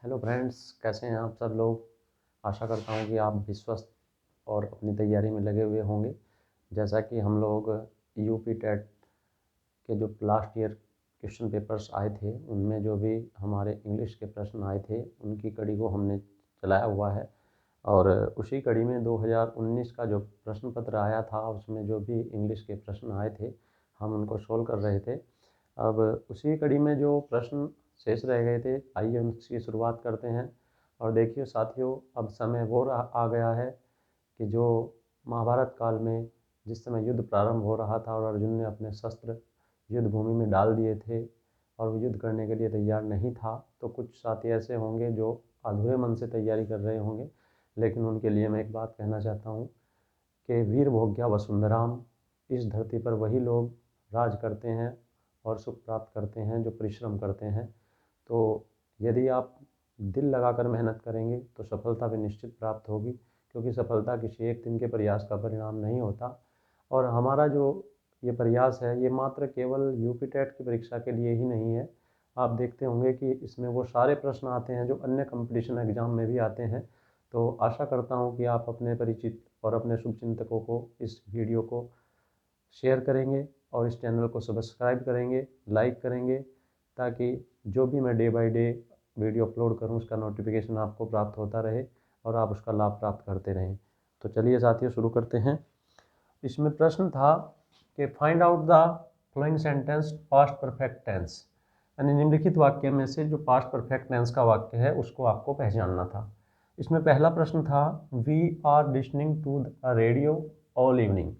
Hello friends, कैसे हैं आप सब लोग। आशा करता हूं कि आप भी स्वस्थ और अपनी तैयारी में लगे हुए होंगे। जैसा कि हम लोग यूपी टेट के जो लास्ट ईयर क्वेश्चन पेपर्स आए थे, उनमें जो भी हमारे इंग्लिश के प्रश्न आए थे उनकी कड़ी को हमने चलाया हुआ है। और उसी कड़ी में 2019 का जो प्रश्न पत्र आया था, उसमें जो भी इंग्लिश के प्रश्न आए थे हम उनको सोल्व कर रहे थे। अब उसी कड़ी में जो प्रश्न शेष रह गए थे, आइए उनकी शुरुआत करते हैं। और देखिए साथियों, अब समय वो आ गया है कि जो महाभारत काल में जिस समय युद्ध प्रारंभ हो रहा था और अर्जुन ने अपने शस्त्र युद्ध भूमि में डाल दिए थे और वो युद्ध करने के लिए तैयार नहीं था, तो कुछ साथी ऐसे होंगे जो अधूरे मन से तैयारी कर रहे होंगे। लेकिन उनके लिए मैं एक बात कहना चाहता हूँ कि वीर भोग्या वसुंधराम, इस धरती पर वही लोग राज करते हैं और सुख प्राप्त करते हैं जो परिश्रम करते हैं। तो यदि आप दिल लगाकर मेहनत करेंगे तो सफलता भी निश्चित प्राप्त होगी, क्योंकि सफलता किसी एक दिन के प्रयास का परिणाम नहीं होता। और हमारा जो ये प्रयास है, ये मात्र केवल यूपी टेट की परीक्षा के लिए ही नहीं है। आप देखते होंगे कि इसमें वो सारे प्रश्न आते हैं जो अन्य कंपटीशन एग्ज़ाम में भी आते हैं। तो आशा करता हूँ कि आप अपने परिचित और अपने शुभचिंतकों को इस वीडियो को शेयर करेंगे और इस चैनल को सब्सक्राइब करेंगे, लाइक करेंगे, ताकि जो भी मैं day by day video upload करूं उसका नोटिफिकेशन आपको प्राप्त होता रहे और आप उसका लाभ प्राप्त करते रहें। तो चलिए साथियों, शुरू करते हैं। इसमें प्रश्न था कि find out the following sentence past perfect tense, यानी निम्नलिखित वाक्य में से जो पास्ट परफेक्ट टेंस का वाक्य है उसको आपको पहचानना था। इसमें पहला प्रश्न था, we are listening to the radio all evening.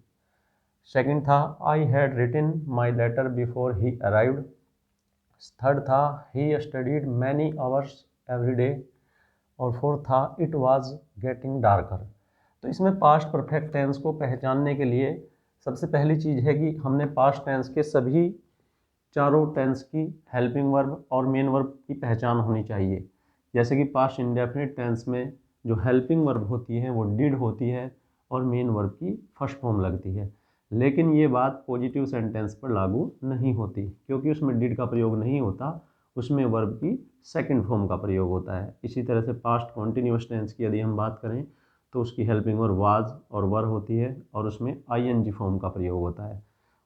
Second था, I had written my letter before he arrived. Third था, he studied many hours every day. और फोर्थ था, इट वाज गेटिंग डार्कर। तो इसमें पास्ट परफेक्ट टेंस को पहचानने के लिए सबसे पहली चीज़ है कि हमने पास्ट टेंस के सभी चारों टेंस की हेल्पिंग वर्ब और मेन वर्ब की पहचान होनी चाहिए। जैसे कि पास्ट इंडेफिनिट टेंस में जो हेल्पिंग वर्ब होती है वो डिड होती है और मेन वर्ब की फर्स्ट फॉर्म लगती है। लेकिन ये बात पॉजिटिव सेंटेंस पर लागू नहीं होती, क्योंकि उसमें डिड का प्रयोग नहीं होता, उसमें वर्ब की सेकंड फॉर्म का प्रयोग होता है। इसी तरह से पास्ट कॉन्टिन्यूअस टेंस की यदि हम बात करें तो उसकी हेल्पिंग वर्ब वाज और वर होती है और उसमें आईएनजी फॉर्म का प्रयोग होता है।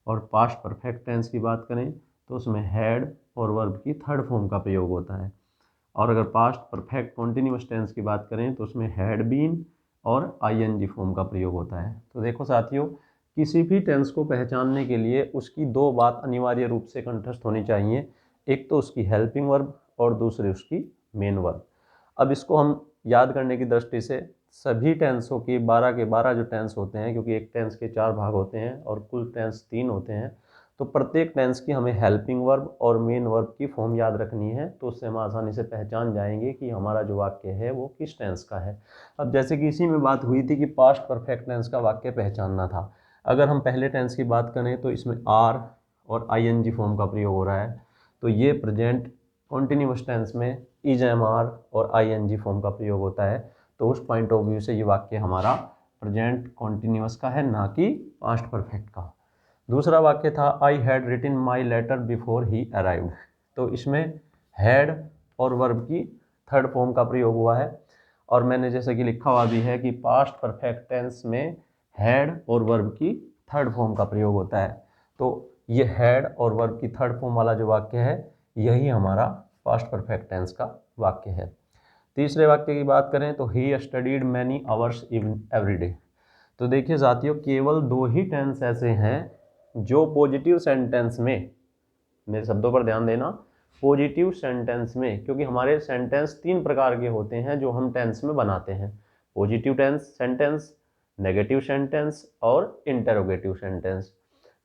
और पास्ट परफेक्ट टेंस की बात करें तो उसमें हैड और वर्ब की थर्ड फॉर्म का प्रयोग होता है। और अगर पास्ट परफेक्ट कॉन्टिन्यूअस टेंस की बात करें तो उसमें हैड बीन और आईएनजी फॉर्म का प्रयोग होता है। तो देखो साथियों, किसी भी टेंस को पहचानने के लिए उसकी दो बात अनिवार्य रूप से कंठस्थ होनी चाहिए। एक तो उसकी हेल्पिंग वर्ब और दूसरी उसकी मेन वर्ब। अब इसको हम याद करने की दृष्टि से सभी टेंसों की 12 के 12 जो टेंस होते हैं, क्योंकि एक टेंस के 4 भाग होते हैं और कुल टेंस 3 होते हैं, तो प्रत्येक टेंस की हमें हेल्पिंग वर्ब और मेन वर्ब की फॉर्म याद रखनी है। तो उससे हम आसानी से पहचान जाएंगे कि हमारा जो वाक्य है वो किस टेंस का है। अब जैसे कि इसी में बात हुई थी कि पास्ट परफेक्ट टेंस का वाक्य पहचानना था। अगर हम पहले टेंस की बात करें तो इसमें आर और आईएनजी फॉर्म का प्रयोग हो रहा है। तो ये प्रेजेंट कॉन्टिन्यूअस टेंस में इज एम आर और आईएनजी फॉर्म का प्रयोग होता है। तो उस पॉइंट ऑफ व्यू से ये वाक्य हमारा प्रेजेंट कॉन्टिन्यूअस का है, ना कि पास्ट परफेक्ट का। दूसरा वाक्य था, I had written my letter before he arrived. तो इसमें हैड और वर्ब की थर्ड फॉर्म का प्रयोग हुआ है। और मैंने जैसे कि लिखा हुआ भी है कि पास्ट परफेक्ट टेंस में हैड और वर्ब की थर्ड फॉर्म का प्रयोग होता है। तो ये हैड और वर्ब की थर्ड फॉर्म वाला जो वाक्य है, यही हमारा पास्ट परफेक्ट टेंस का वाक्य है। तीसरे वाक्य की बात करें तो ही studied many hours every day. तो देखिए साथियों, केवल दो ही टेंस ऐसे हैं जो पॉजिटिव सेंटेंस में, मेरे शब्दों पर ध्यान देना, पॉजिटिव सेंटेंस में, क्योंकि हमारे सेंटेंस 3 प्रकार के होते हैं जो हम टेंस में बनाते हैं। Positive tense sentence, negative sentence और इंटरोगेटिव सेंटेंस।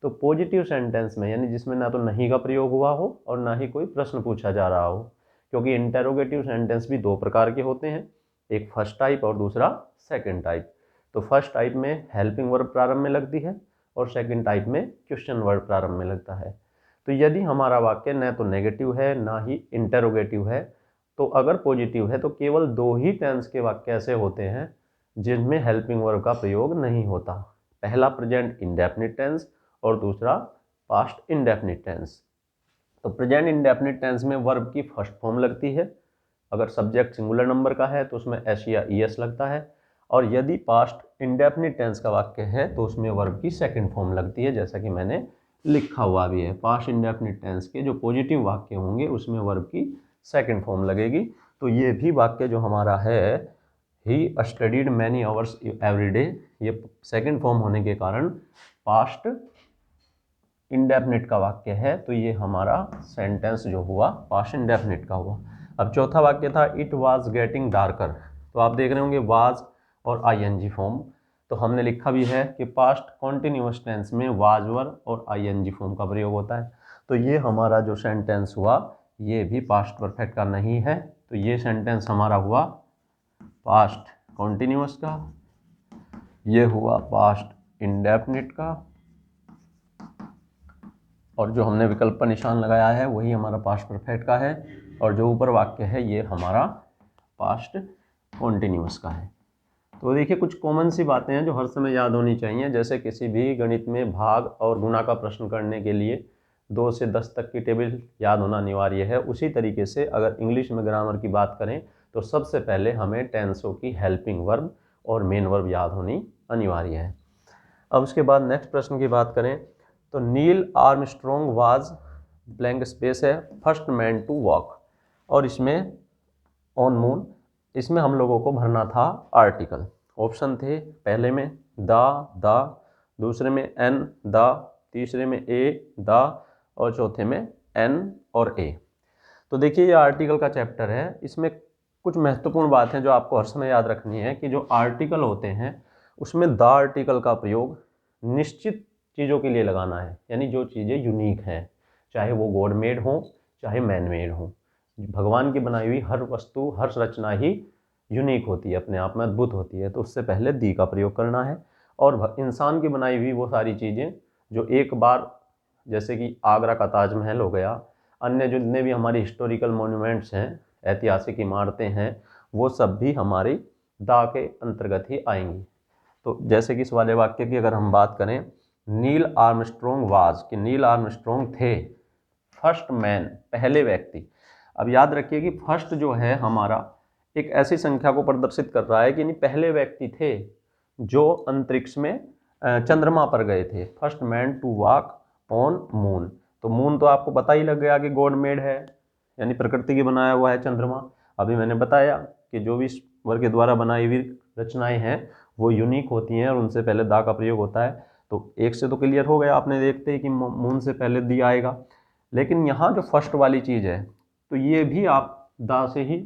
तो पॉजिटिव सेंटेंस में, यानी जिसमें ना तो नहीं का प्रयोग हुआ हो और ना ही कोई प्रश्न पूछा जा रहा हो, क्योंकि इंटरोगेटिव सेंटेंस भी 2 प्रकार के होते हैं, एक फर्स्ट टाइप और दूसरा सेकंड टाइप। तो फर्स्ट टाइप में हेल्पिंग वर्ब प्रारंभ में लगती है और सेकंड टाइप में क्वेश्चन वर्ब प्रारंभ में लगता है। तो यदि हमारा वाक्य न तो नेगेटिव है ना ही इंटरोगेटिव है, तो अगर पॉजिटिव है तो केवल 2 ही टेंस के वाक्य ऐसे होते हैं जिनमें हेल्पिंग वर्ब का प्रयोग नहीं होता। पहला प्रेजेंट इंडेफिनिट टेंस और दूसरा पास्ट इंडेफिनिट टेंस। तो प्रेजेंट इंडेफिनिट टेंस में वर्ब की फर्स्ट फॉर्म लगती है, अगर सब्जेक्ट सिंगुलर नंबर का है तो उसमें एस या ईएस लगता है, और यदि पास्ट इंडेफिनिट टेंस का वाक्य है तो उसमें वर्ब की सेकंड फॉर्म लगती है, जैसा कि मैंने लिखा हुआ भी है। पास्ट इंडेफिनिट टेंस के जो पॉजिटिव वाक्य होंगे उसमें वर्ब की सेकंड फॉर्म लगेगी। तो ये भी वाक्य जो हमारा है, ही studied many hours every day, ये सेकंड फॉर्म होने के कारण पास्ट इंडेफिनिट का वाक्य है, तो ये हमारा सेंटेंस जो हुआ पास्ट इंडेफिनिट का हुआ। अब चौथा वाक्य था इट वाज गेटिंग डार्कर, तो आप देख रहे होंगे वाज और आईएनजी फॉर्म, तो हमने लिखा भी है कि पास्ट कॉन्टिन्यूअस टेंस में वाज वर्ब और आईएनजी फॉर्म का प्रयोग होता है। तो ये हमारा जो सेंटेंस हुआ ये भी पास्ट परफेक्ट का नहीं है, तो ये सेंटेंस हमारा हुआ पास्ट कॉन्टिन्यूअस का, ये हुआ पास्ट इंडेफिनिट का, और जो हमने विकल्प पर निशान लगाया है वही हमारा पास्ट परफेक्ट का है, और जो ऊपर वाक्य है ये हमारा पास्ट कॉन्टिन्यूअस का है। तो देखिए कुछ कॉमन सी बातें हैं जो हर समय याद होनी चाहिए। जैसे किसी भी गणित में भाग और गुणा का प्रश्न करने के लिए 2 से 10 तक की टेबल याद होना अनिवार्य है, उसी तरीके से अगर इंग्लिश में ग्रामर की बात करें तो सबसे पहले हमें टेंसों की हेल्पिंग वर्ब और मेन वर्ब याद होनी अनिवार्य है। अब उसके बाद नेक्स्ट प्रश्न की बात करें तो नील आर्मस्ट्रॉन्ग वाज ब्लैंक स्पेस है फर्स्ट मैन टू वॉक, और इसमें ऑन मून, इसमें हम लोगों को भरना था आर्टिकल। ऑप्शन थे पहले में द, दूसरे में एन द, तीसरे में ए द, और चौथे में एन और ए। तो देखिए ये आर्टिकल का चैप्टर है, इसमें कुछ महत्वपूर्ण बातें जो आपको हर समय याद रखनी है कि जो आर्टिकल होते हैं उसमें द आर्टिकल का प्रयोग निश्चित चीज़ों के लिए लगाना है, यानी जो चीज़ें यूनिक हैं, चाहे वो गॉड मेड हो चाहे मैन मेड हो। भगवान की बनाई हुई हर वस्तु हर रचना ही यूनिक होती है, अपने आप में अद्भुत होती है, तो उससे पहले दी का प्रयोग करना है। और इंसान की बनाई हुई वो सारी चीज़ें जो एक बार, जैसे कि आगरा का ताजमहल हो गया, अन्य जितने भी हमारी हिस्टोरिकल मोन्यूमेंट्स हैं, ऐतिहासिक इमारतें हैं, वो सब भी हमारी दा के अंतर्गत ही आएंगी। तो जैसे कि इस वाले वाक्य की अगर हम बात करें, नील आर्मस्ट्रॉन्ग वाज, कि नील आर्मस्ट्रॉन्ग थे फर्स्ट मैन पहले व्यक्ति। अब याद रखिए कि फर्स्ट जो है हमारा एक ऐसी संख्या को प्रदर्शित कर रहा है कि नहीं पहले व्यक्ति थे जो अंतरिक्ष में चंद्रमा पर गए थे, first man to walk on moon. तो मून तो आपको पता ही लग गया कि गॉड मेड है, यानी प्रकृति की बनाया हुआ है चंद्रमा। अभी मैंने बताया कि जो भी ईश्वर के द्वारा बनाई हुई रचनाएं हैं वो यूनिक होती हैं और उनसे पहले दा का प्रयोग होता है। तो एक से तो क्लियर हो गया, आपने देखते ही कि मून से पहले दी आएगा। लेकिन यहाँ जो फर्स्ट वाली चीज़ है तो ये भी आप दा से ही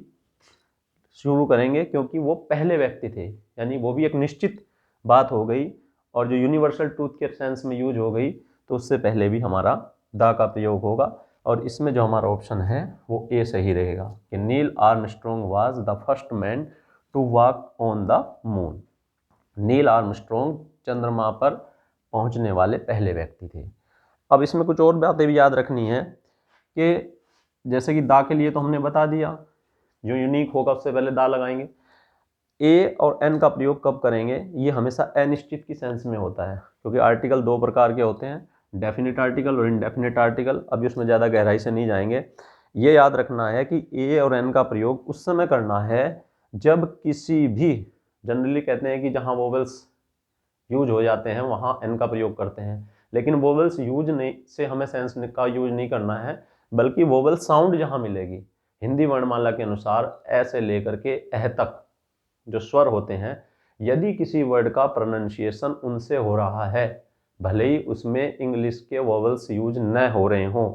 शुरू करेंगे, क्योंकि वो पहले व्यक्ति थे, यानी वो भी एक निश्चित बात हो गई, और जो यूनिवर्सल ट्रूथ के सेंस में यूज हो गई, तो उससे पहले भी हमारा दा का प्रयोग होगा। और इसमें जो हमारा ऑप्शन है वो ए सही रहेगा कि Neil Armstrong was the first man to walk on the moon. Neil Armstrong चंद्रमा पर पहुंचने वाले पहले व्यक्ति थे। अब इसमें कुछ और बातें भी याद रखनी है कि जैसे कि दा के लिए तो हमने बता दिया, जो यूनिक होगा उससे पहले दा लगाएंगे। ए और एन का प्रयोग कब करेंगे, ये हमेशा अनिश्चित की सेंस में होता है, क्योंकि आर्टिकल 2 प्रकार के होते हैं, डेफिनिट आर्टिकल और इनडेफिनिट आर्टिकल। अभी उसमें ज़्यादा गहराई से नहीं जाएंगे। ये याद रखना है कि ए और एन का प्रयोग उस समय करना है जब किसी भी, जनरली कहते हैं कि जहाँ वोवेल्स यूज हो जाते हैं वहाँ एन का प्रयोग करते हैं, लेकिन वोवेल्स यूज नहीं से हमें सेंस का यूज नहीं करना है, बल्कि वोवेल साउंड जहाँ मिलेगी हिंदी वर्णमाला के अनुसार ऐसे लेकर के एह तक जो स्वर होते हैं, यदि किसी वर्ड का प्रोनाउंसिएशन उनसे हो रहा है, भले ही उसमें इंग्लिश के वोवेल्स यूज न हो रहे हों,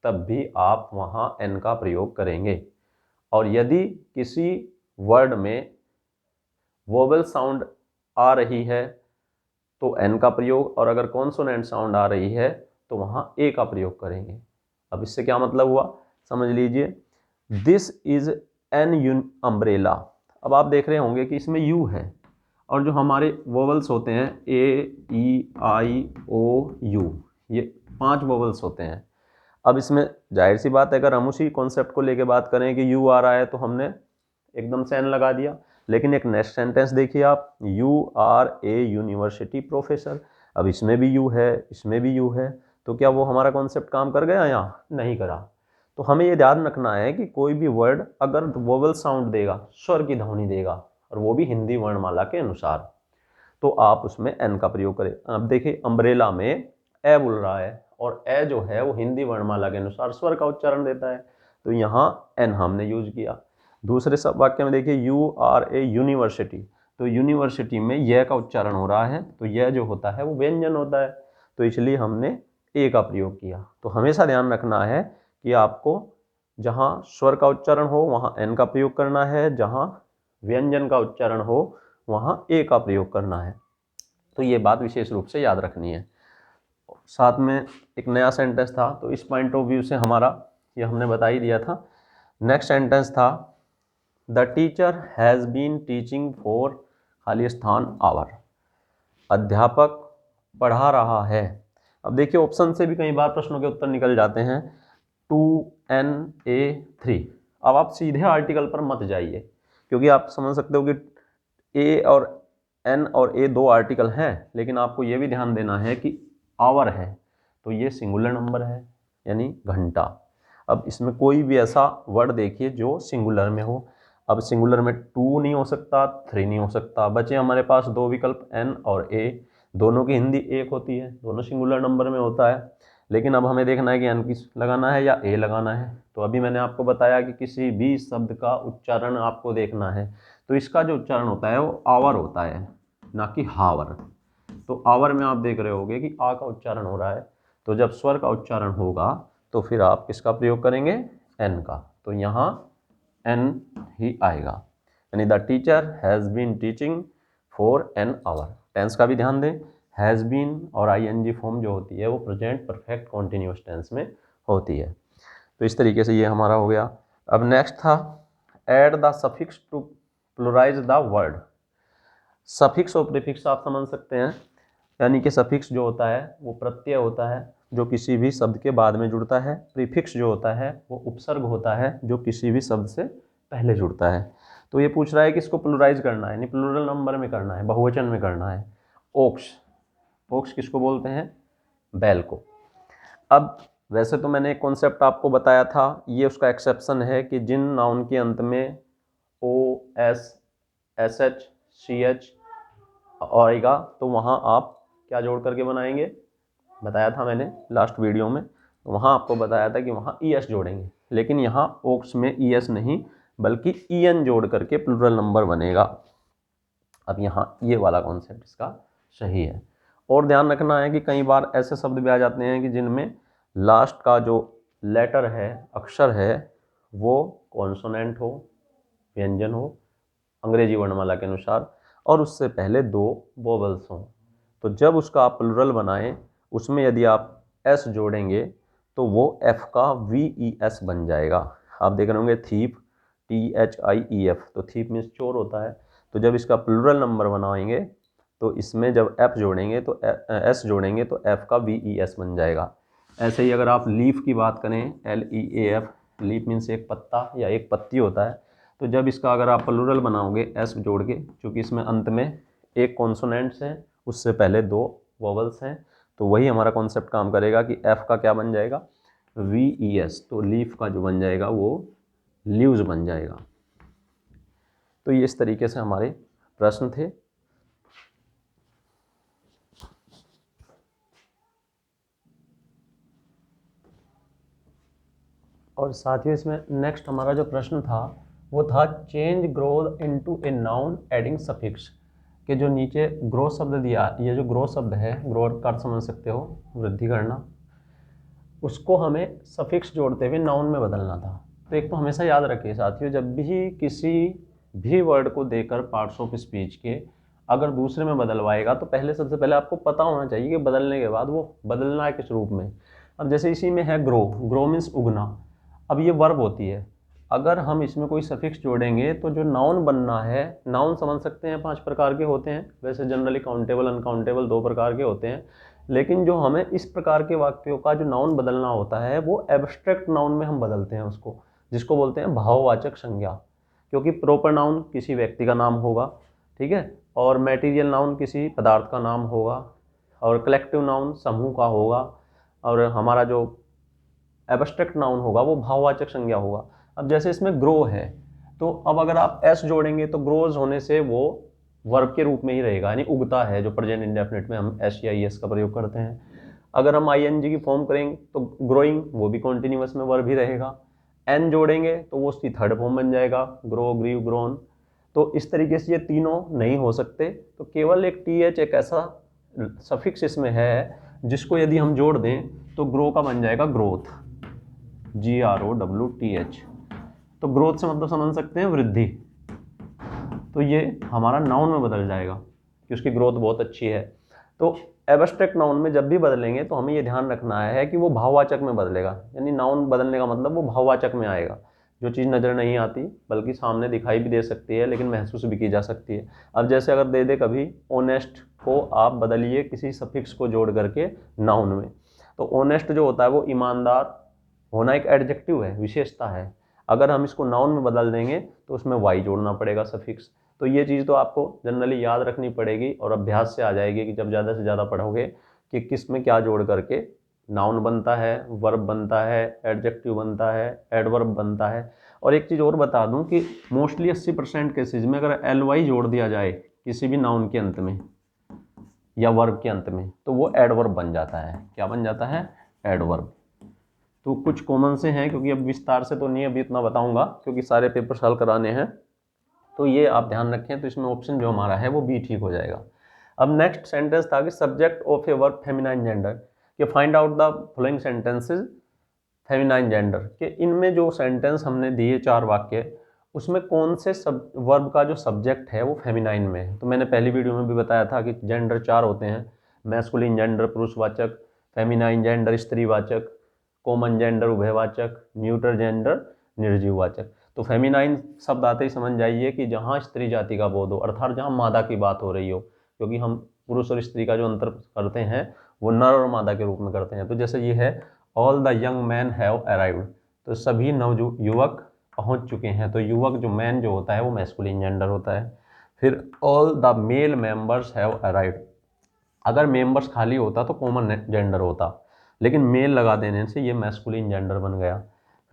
तब भी आप वहाँ एन का प्रयोग करेंगे। और यदि किसी वर्ड में वोवेल साउंड आ रही है तो एन का प्रयोग, और अगर कॉन्सोनेंट साउंड आ रही है तो वहाँ ए का प्रयोग करेंगे। अब इससे क्या मतलब हुआ, समझ लीजिए। This is an umbrella. अब आप देख रहे होंगे कि इसमें यू है, और जो हमारे वोवेल्स होते हैं ए ई आई ओ यू, ये 5 वोवेल्स होते हैं। अब इसमें जाहिर सी बात है, अगर हम उसी कॉन्सेप्ट को लेके बात करें कि यू आ रहा है तो हमने एकदम से एन लगा दिया। लेकिन एक नेक्स्ट सेंटेंस देखिए आप, you are a university professor. अब इसमें भी यू है, इसमें भी यू है, तो क्या वो हमारा कॉन्सेप्ट काम कर गया? यहाँ नहीं करा। तो हमें ये ध्यान रखना है कि कोई भी वर्ड अगर वोवल साउंड देगा, स्वर की ध्वनि देगा, और वो भी हिंदी वर्णमाला के अनुसार, तो आप उसमें एन का प्रयोग करें। अब देखिए अम्ब्रेला में ए बोल रहा है और ए जो है वो हिंदी वर्णमाला के अनुसार स्वर का उच्चारण देता है, तो यहाँ एन हमने यूज किया। दूसरे सब वाक्य में देखिए यू आर ए यूनिवर्सिटी, तो यूनिवर्सिटी में यह का उच्चारण हो रहा है, तो यह जो होता है वो व्यंजन होता है, तो इसलिए हमने ए का प्रयोग किया। तो हमेशा ध्यान रखना है कि आपको जहाँ स्वर का उच्चारण हो वहाँ एन का प्रयोग करना है, जहाँ व्यंजन का उच्चारण हो वहाँ ए का प्रयोग करना है। तो ये बात विशेष रूप से याद रखनी है। साथ में एक नया सेंटेंस था, तो इस पॉइंट ऑफ व्यू से हमारा ये हमने बता ही दिया था। नेक्स्ट सेंटेंस था the teacher has been teaching for खाली स्थान आवर, अध्यापक पढ़ा रहा है। अब देखिए ऑप्शन से भी कई बार प्रश्नों के उत्तर निकल जाते हैं 2NA3। अब आप सीधे आर्टिकल पर मत जाइए, क्योंकि आप समझ सकते हो कि ए और एन और ए दो आर्टिकल हैं, लेकिन आपको ये भी ध्यान देना है कि आवर है तो ये सिंगुलर नंबर है यानी घंटा। अब इसमें कोई भी ऐसा वर्ड देखिए जो सिंगुलर में हो। अब सिंगुलर में 2 नहीं हो सकता, 3 नहीं हो सकता, बचे हमारे पास दो विकल्प एन और ए। दोनों की हिंदी एक होती है, दोनों सिंगुलर नंबर में होता है, लेकिन अब हमें देखना है कि एन किस लगाना है या ए लगाना है। तो अभी मैंने आपको बताया कि किसी भी शब्द का उच्चारण आपको देखना है, तो इसका जो उच्चारण होता है वो आवर होता है, ना कि हावर। तो आवर में आप देख रहे होगे कि आ का उच्चारण हो रहा है, तो जब स्वर का उच्चारण होगा तो फिर आप किसका प्रयोग करेंगे, एन का। तो यहाँ एन ही आएगा, यानी the teacher has been teaching for an hour. Tense का भी ध्यान दें, हैज़ बीन और आईएनजी फॉर्म जो होती है वो प्रेजेंट परफेक्ट कॉन्टिन्यूअस टेंस में होती है। तो इस तरीके से ये हमारा हो गया। अब नेक्स्ट था add the suffix to pluralise the word. Suffix और प्रीफिक्स आप समझ सकते हैं, यानी कि सफिक्स जो होता है वो प्रत्यय होता है जो किसी भी शब्द के बाद में जुड़ता है। प्रीफिक्स जो होता है वो उपसर्ग होता है जो किसी भी शब्द से पहले जुड़ता है। तो ये पूछ रहा है कि इसको प्लुराइज करना है, यानी प्लूरल नंबर में करना है, बहुवचन में करना है। ओक्स, ओक्स किसको बोलते हैं, बैल को। अब वैसे तो मैंने एक कॉन्सेप्ट आपको बताया था, ये उसका एक्सेप्शन है कि जिन नाउन के अंत में O S S H C H आएगा तो वहाँ आप क्या जोड़ करके बनाएंगे, बताया था मैंने लास्ट वीडियो में, तो वहाँ आपको बताया था कि वहाँ ई एस जोड़ेंगे, लेकिन यहाँ ओक्स में ई एस नहीं बल्कि ई एन जोड़ करके प्लूरल नंबर बनेगा। अब यहाँ ये वाला कॉन्सेप्ट इसका सही है। और ध्यान रखना है कि कई बार ऐसे शब्द भी आ जाते हैं कि जिनमें लास्ट का जो लेटर है, अक्षर है, वो कॉन्सोनेंट हो, व्यंजन हो अंग्रेजी वर्णमाला के अनुसार, और उससे पहले दो वोवल्स हों। तो जब उसका आप प्लूरल बनाएं, उसमें यदि आप एस जोड़ेंगे तो वो एफ का वी ई एस बन जाएगा। आप देख रहे होंगे थीप, THIEF, तो थीप मीन्स चोर होता है। तो जब इसका प्लूरल नंबर बनाएंगे तो इसमें जब एफ जोड़ेंगे तो एस जोड़ेंगे तो एफ का VES बन जाएगा। ऐसे ही अगर आप लीफ की बात करें, LEAF, लीफ मीन्स एक पत्ता या एक पत्ती होता है, तो जब इसका अगर आप प्लूरल बनाओगे एस जोड़ के, क्योंकि इसमें अंत में एक कॉन्सोनेंट्स है, उससे पहले दो वोवल्स हैं, तो वही हमारा कॉन्सेप्ट काम करेगा कि एफ का क्या बन जाएगा, VES, तो लीफ का जो बन जाएगा वो लीव्स बन जाएगा। तो ये इस तरीके से हमारे प्रश्न थे। और साथियों इसमें नेक्स्ट हमारा जो प्रश्न था वो था change growth into a noun adding suffix, के जो नीचे ग्रो शब्द दिया, ये जो ग्रो शब्द है, ग्रो का अर्थ समझ सकते हो वृद्धि करना, उसको हमें सफिक्स जोड़ते हुए नाउन में बदलना था। तो एक तो हमेशा याद रखिए साथियों, जब भी किसी भी वर्ड को देकर पार्ट्स ऑफ स्पीच के अगर दूसरे में बदलवाएगा तो पहले सबसे पहले आपको पता होना चाहिए कि बदलने के बाद वो बदलना है किस रूप में। अब जैसे इसी में है ग्रो, ग्रो मीन्स उगना, अब ये वर्ब होती है, अगर हम इसमें कोई सफिक्स जोड़ेंगे तो जो नाउन बनना है, नाउन समझ सकते हैं 5 प्रकार के होते हैं, वैसे जनरली काउंटेबल अनकाउंटेबल 2 प्रकार के होते हैं, लेकिन जो हमें इस प्रकार के वाक्यों का जो नाउन बदलना होता है वो एब्स्ट्रैक्ट नाउन में हम बदलते हैं उसको, जिसको बोलते हैं भाववाचक संज्ञा। क्योंकि प्रॉपर नाउन किसी व्यक्ति का नाम होगा, ठीक है, और मैटीरियल नाउन किसी पदार्थ का नाम होगा, और कलेक्टिव नाउन समूह का होगा, और हमारा जो एब्स्ट्रैक्ट नाउन होगा वो भाववाचक संज्ञा होगा। अब जैसे इसमें ग्रो है, तो अब अगर आप एस जोड़ेंगे तो ग्रोज होने से वो वर्ब के रूप में ही रहेगा, यानी उगता है, जो प्रेजेंट इंडेफिनिट में हम एस या एस का प्रयोग करते हैं। अगर हम आईएनजी की फॉर्म करेंगे तो ग्रोइंग, वो भी कॉन्टिन्यूअस में वर्ब ही रहेगा। एन जोड़ेंगे तो वो उसकी थर्ड फॉर्म बन जाएगा, ग्रो, ग्रीव, ग्रोन। तो इस तरीके से ये तीनों नहीं हो सकते, तो केवल एक टी एच एक ऐसा सफिक्स इसमें है जिसको यदि हम जोड़ दें तो ग्रो का बन जाएगा ग्रोथ, GROWTH। तो ग्रोथ से मतलब समझ सकते हैं वृद्धि, तो ये हमारा नाउन में बदल जाएगा कि उसकी ग्रोथ बहुत अच्छी है। तो एब्स्ट्रैक्ट नाउन में जब भी बदलेंगे तो हमें ये ध्यान रखना है कि वो भाववाचक में बदलेगा, यानी नाउन बदलने का मतलब वो भाववाचक में आएगा। जो चीज़ नज़र नहीं आती बल्कि सामने दिखाई भी दे सकती है लेकिन महसूस भी की जा सकती है। अब जैसे अगर दे दे कभी ऑनेस्ट को आप बदलिए किसी सफिक्स को जोड़ करके नाउन में, तो ऑनेस्ट जो होता है वो ईमानदार होना एक एडजेक्टिव है, विशेषता है। अगर हम इसको नाउन में बदल देंगे तो उसमें वाई जोड़ना पड़ेगा सफिक्स। तो ये चीज़ तो आपको जनरली याद रखनी पड़ेगी और अभ्यास से आ जाएगी कि जब ज़्यादा से ज़्यादा पढ़ोगे कि किस में क्या जोड़ करके नाउन बनता है, वर्ब बनता है, एडजेक्टिव बनता है, एडवर्ब बनता है। और एक चीज़ और बता दूं कि मोस्टली 80% केसेज में अगर एल जोड़ दिया जाए किसी भी नाउन के अंत में या वर्ब के अंत में तो वो एडवर्ब बन जाता है। क्या बन जाता है? एडवर्ब। तो कुछ कॉमन से हैं, क्योंकि अब विस्तार से तो नहीं अभी इतना बताऊंगा क्योंकि सारे पेपर हल कराने हैं, तो ये आप ध्यान रखें। तो इसमें ऑप्शन जो हमारा है वो बी ठीक हो जाएगा। अब नेक्स्ट सेंटेंस था कि subject of a verb feminine gender, कि find out the following sentences feminine gender, कि इनमें जो सेंटेंस हमने दिए 4 वाक्य, उसमें कौन से सब वर्ब का जो सब्जेक्ट है वो फेमिनाइन में है। तो मैंने पहली वीडियो में भी बताया था कि जेंडर 4 होते हैं, मैस्कुलिन जेंडर पुरुषवाचक, फेमिनाइन जेंडर स्त्रीवाचक, कॉमन जेंडर उभयवाचक, न्यूट्रल जेंडर निर्जीववाचक। तो फेमिनाइन शब्द आते ही समझ जाइए कि जहाँ स्त्री जाति का बोध हो, अर्थात जहाँ मादा की बात हो रही हो, क्योंकि हम पुरुष और स्त्री का जो अंतर करते हैं वो नर और मादा के रूप में करते हैं। तो जैसे ये है all the young man have arrived, तो सभी नवयुवक पहुंच चुके हैं। तो युवक जो मैन जो होता है वो मैस्कुलिन जेंडर होता है। फिर all the male members have arrived, अगर मेंबर्स खाली होता तो कॉमन जेंडर होता, लेकिन मेल लगा देने से ये मैस्कुलिन जेंडर बन गया।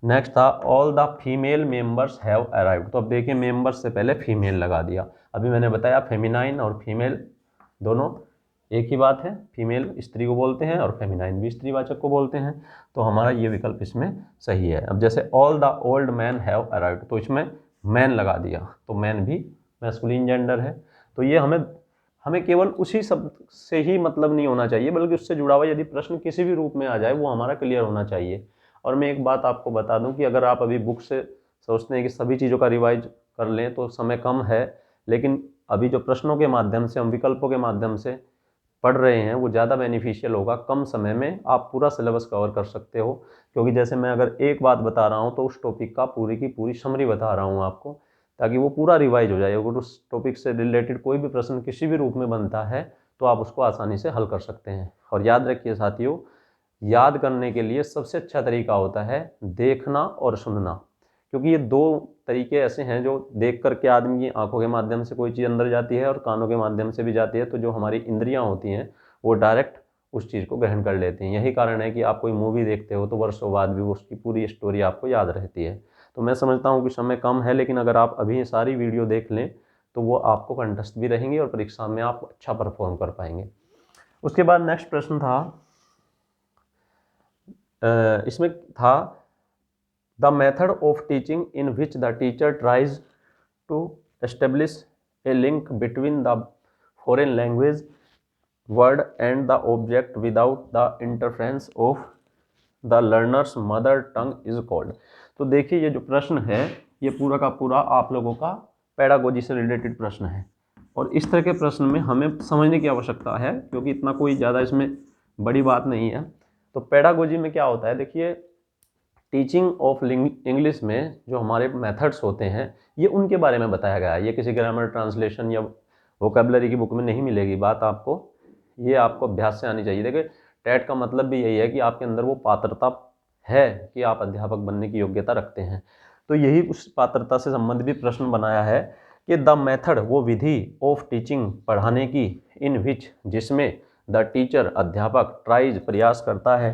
नेक्स्ट था all the female members have arrived, तो अब देखिए मेंबर्स से पहले फीमेल लगा दिया। अभी मैंने बताया फेमिनाइन और फीमेल दोनों एक ही बात है, फीमेल स्त्री को बोलते हैं और फेमिनाइन भी स्त्रीवाचक को बोलते हैं। तो हमारा ये विकल्प इसमें सही है। अब जैसे all the old man have arrived, तो इसमें मैन लगा दिया, तो मैन भी मैस्कुलिन जेंडर है। तो ये हमें केवल उसी शब्द से ही मतलब नहीं होना चाहिए, बल्कि उससे जुड़ा हुआ यदि प्रश्न किसी भी रूप में आ जाए वो हमारा क्लियर होना चाहिए। और मैं एक बात आपको बता दूं कि अगर आप अभी बुक से सोचते हैं कि सभी चीज़ों का रिवाइज कर लें तो समय कम है, लेकिन अभी जो प्रश्नों के माध्यम से हम विकल्पों के माध्यम से पढ़ रहे हैं वो ज़्यादा बेनिफिशियल होगा। कम समय में आप पूरा सिलेबस कवर कर सकते हो, क्योंकि जैसे मैं अगर एक बात बता रहा हूँ तो उस टॉपिक का पूरी की पूरी समरी बता रहा हूँ आपको, ताकि वो पूरा रिवाइज हो जाए। अगर उस टॉपिक से रिलेटेड कोई भी प्रश्न किसी भी रूप में बनता है तो आप उसको आसानी से हल कर सकते हैं। और याद रखिए साथियों, याद करने के लिए सबसे अच्छा तरीका होता है देखना और सुनना, क्योंकि ये 2 तरीके ऐसे हैं जो देख करके आदमी की आंखों के माध्यम से कोई चीज़ अंदर जाती है और कानों के माध्यम से भी जाती है। तो जो हमारी इंद्रियां होती हैं वो डायरेक्ट उस चीज़ को ग्रहण कर लेती हैं। यही कारण है कि आप कोई मूवी देखते हो तो वर्षों बाद भी उसकी पूरी स्टोरी आपको याद रहती है। तो मैं समझता हूँ कि समय कम है, लेकिन अगर आप अभी सारी वीडियो देख लें तो वो आपको कंठस्थ भी रहेंगी और परीक्षा में आप अच्छा परफॉर्म कर पाएंगे। उसके बाद नेक्स्ट प्रश्न था, इसमें था the method of teaching in which the teacher tries to establish a link between the foreign language word and the object without the interference of the learner's mother tongue is called. तो देखिए ये जो प्रश्न है ये पूरा का पूरा आप लोगों का पेडागोजी से रिलेटेड प्रश्न है, और इस तरह के प्रश्न में हमें समझने की आवश्यकता है, क्योंकि इतना कोई ज़्यादा इसमें बड़ी बात नहीं है। तो पेडागोजी में क्या होता है, देखिए टीचिंग ऑफ इंग्लिश में जो हमारे मेथड्स होते हैं ये उनके बारे में बताया गया है। ये किसी ग्रामर ट्रांसलेशन या वोकेबलरी की बुक में नहीं मिलेगी बात आपको, ये आपको अभ्यास से आनी चाहिए। देखिए टेट का मतलब भी यही है कि आपके अंदर वो पात्रता है कि आप अध्यापक बनने की योग्यता रखते हैं। तो यही उस पात्रता से संबंधित भी प्रश्न बनाया है कि द मेथड वो विधि ऑफ टीचिंग पढ़ाने की इन विच जिसमें द टीचर अध्यापक ट्राइज प्रयास करता है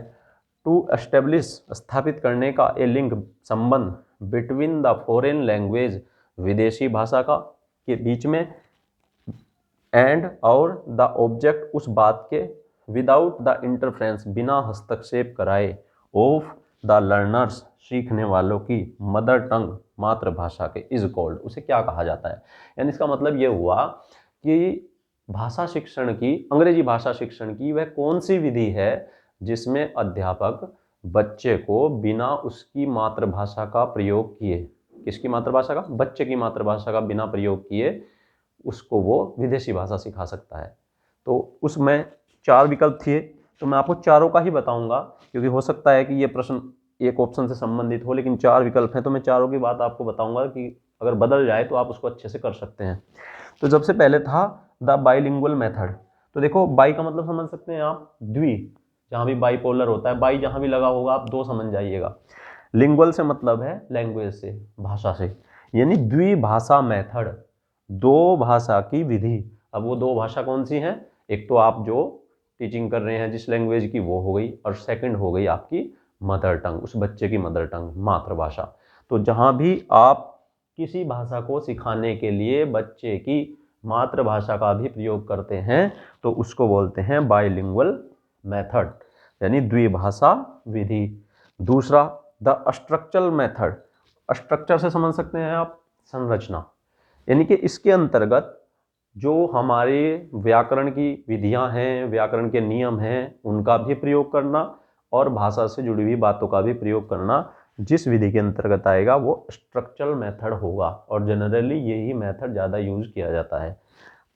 टू एस्टेब्लिश स्थापित करने का, ए लिंक संबंध, बिटवीन द फॉरेन लैंग्वेज विदेशी भाषा का के बीच में, एंड और द ऑब्जेक्ट उस बात के, विदाउट द इंटरफ्रेंस बिना हस्तक्षेप कराए, ऑफ द लर्नर्स सीखने वालों की, मदर टंग मातृभाषा के, इज कॉल्ड उसे क्या कहा जाता है। यानी इसका मतलब ये हुआ कि भाषा शिक्षण की, अंग्रेजी भाषा शिक्षण की वह कौन सी विधि है जिसमें अध्यापक बच्चे को बिना उसकी मातृभाषा का प्रयोग किए, किसकी मातृभाषा का, बच्चे की मातृभाषा का बिना प्रयोग किए उसको वो विदेशी भाषा सिखा सकता है। तो उसमें 4 विकल्प थे, तो मैं आपको चारों का ही बताऊंगा, क्योंकि हो सकता है कि ये प्रश्न एक ऑप्शन से संबंधित हो, लेकिन 4 विकल्प हैं तो मैं चारों की बात आपको बताऊंगा कि अगर बदल जाए तो आप उसको अच्छे से कर सकते हैं। तो सबसे पहले था द बाइलिंगुअल मेथड। तो देखो, बाई का मतलब समझ सकते हैं आप, द्वि, जहाँ भी बाइपोलर होता है, बाई जहाँ भी लगा होगा आप दो समझ जाइएगा। लिंगुअल से मतलब है लैंग्वेज से, भाषा से, यानी द्विभाषा मेथड, दो भाषा की विधि। अब वो दो भाषा कौन सी हैं, एक तो आप जो टीचिंग कर रहे हैं जिस लैंग्वेज की वो हो गई, और सेकंड हो गई आपकी मदर टंग, उस बच्चे की मदर टंग, मातृभाषा। तो जहाँ भी आप किसी भाषा को सिखाने के लिए बच्चे की मातृभाषा का भी प्रयोग करते हैं तो उसको बोलते हैं बाइलिंगुअल मेथड, यानी द्विभाषा विधि। दूसरा द स्ट्रक्चरल मेथड। स्ट्रक्चर से समझ सकते हैं आप संरचना, यानी कि इसके अंतर्गत जो हमारे व्याकरण की विधियां हैं, व्याकरण के नियम हैं, उनका भी प्रयोग करना और भाषा से जुड़ी हुई बातों का भी प्रयोग करना, जिस विधि के अंतर्गत आएगा वो स्ट्रक्चरल मेथड होगा, और जनरली यही मेथड ज़्यादा यूज किया जाता है।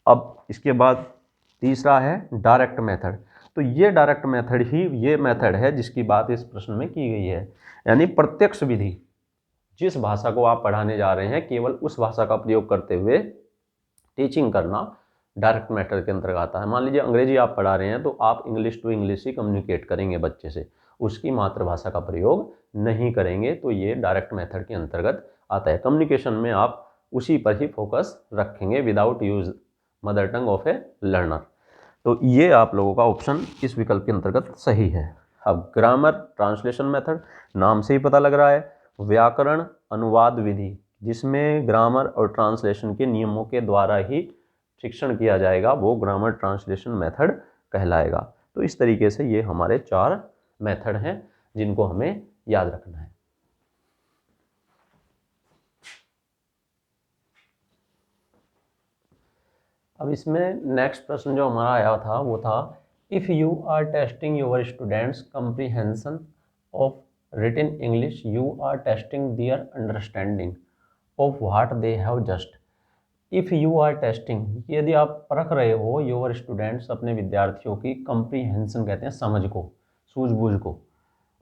अब इसके बाद तीसरा है डायरेक्ट मेथड। तो ये डायरेक्ट मेथड ही ये मेथड है जिसकी बात इस प्रश्न में की गई है, यानी प्रत्यक्ष विधि। जिस भाषा को आप पढ़ाने जा रहे हैं केवल उस भाषा का प्रयोग करते हुए टीचिंग करना डायरेक्ट मेथड के अंतर्गत आता है। मान लीजिए अंग्रेजी आप पढ़ा रहे हैं तो आप इंग्लिश टू इंग्लिश ही कम्युनिकेट करेंगे बच्चे से, उसकी मातृभाषा का प्रयोग नहीं करेंगे, तो ये डायरेक्ट मेथड के अंतर्गत आता है। कम्युनिकेशन में आप उसी पर ही फोकस रखेंगे, without use mother tongue of A learner. तो ये आप लोगों का ऑप्शन इस विकल्प के अंतर्गत सही है। अब ग्रामर ट्रांसलेशन मेथड, नाम से ही पता लग रहा है, व्याकरण अनुवाद विधि, जिसमें ग्रामर और ट्रांसलेशन के नियमों के द्वारा ही शिक्षण किया जाएगा, वो ग्रामर ट्रांसलेशन मेथड कहलाएगा। तो इस तरीके से ये हमारे 4 मेथड हैं जिनको हमें याद रखना है। अब इसमें नेक्स्ट प्रश्न जो हमारा आया था वो था, if you are testing your students' comprehension of written English, you are testing their understanding of what they have just. If you are testing, यदि आप परख रहे हो योर स्टूडेंट्स, अपने विद्यार्थियों की, कंप्रीहेंशन कहते हैं समझ को, सूझबूझ को,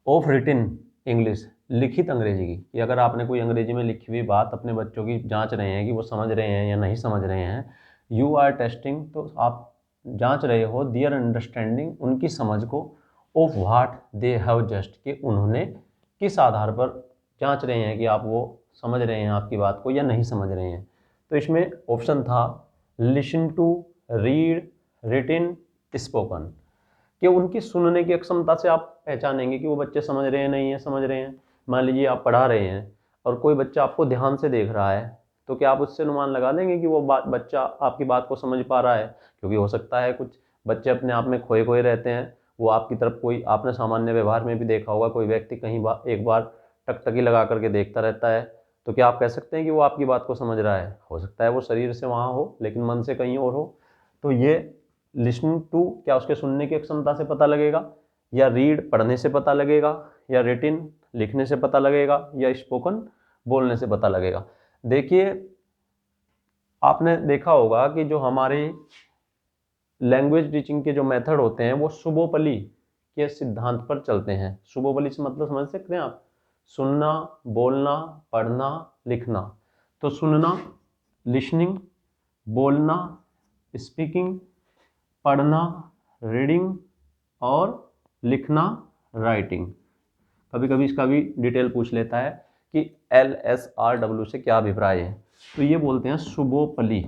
ऑफ रिटन इंग्लिश, लिखित अंग्रेजी की, कि अगर आपने कोई अंग्रेजी में लिखी हुई बात अपने बच्चों की जांच रहे हैं कि वो समझ रहे हैं या नहीं समझ रहे हैं, यू आर टेस्टिंग, तो आप जांच रहे हो देयर अंडरस्टैंडिंग, उनकी समझ को, of what they have just, कि उन्होंने किस आधार पर जांच रहे हैं कि आप वो समझ रहे हैं आपकी बात को या नहीं समझ रहे हैं। तो इसमें ऑप्शन था listen to, read, written, spoken, कि उनकी सुनने की क्षमता से आप पहचानेंगे कि वो बच्चे समझ रहे हैं नहीं है समझ रहे हैं। मान लीजिए आप पढ़ा रहे हैं और कोई बच्चा आपको ध्यान से देख रहा है, तो क्या आप उससे अनुमान लगा लेंगे कि वो बच्चा आपकी बात को समझ पा रहा है? क्योंकि हो सकता है कुछ बच्चे अपने आप में खोए खोए रहते हैं, वो आपकी तरफ, कोई आपने सामान्य व्यवहार में भी देखा होगा, कोई व्यक्ति कहीं एक बार टकटकी लगा करके देखता रहता है, तो क्या आप कह सकते हैं कि वो आपकी बात को समझ रहा है? हो सकता है वो शरीर से वहाँ हो लेकिन मन से कहीं और हो। तो ये लिसनिंग टू, क्या उसके सुनने की क्षमता से पता लगेगा, या रीड पढ़ने से पता लगेगा, या रिटिन लिखने से पता लगेगा, या स्पोकन बोलने से पता लगेगा। देखिए, आपने देखा होगा कि जो हमारे लैंग्वेज टीचिंग के जो मेथड होते हैं वो शुभोपली के सिद्धांत पर चलते हैं। शुभोपली से मतलब समझ सकते हैं आप, सुनना, बोलना, पढ़ना, लिखना। तो सुनना लिसनिंग, बोलना स्पीकिंग, पढ़ना रीडिंग, और लिखना राइटिंग। कभी कभी इसका भी डिटेल पूछ लेता है कि LSRW से क्या अभिप्राय है, तो ये बोलते हैं शुभोपली।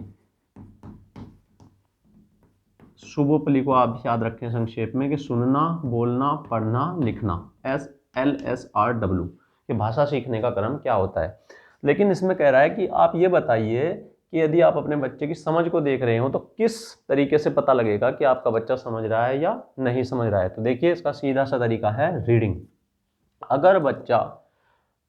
शुभोपली को आप याद रखें संक्षेप में कि सुनना, बोलना, पढ़ना, लिखना, SLSRW, ये भाषा सीखने का क्रम क्या होता है। लेकिन इसमें कह रहा है कि आप ये बताइए कि यदि आप अपने बच्चे की समझ को देख रहे हो तो किस तरीके से पता लगेगा कि आपका बच्चा समझ रहा है या नहीं समझ रहा है। तो देखिए इसका सीधा सा तरीका है रीडिंग। अगर बच्चा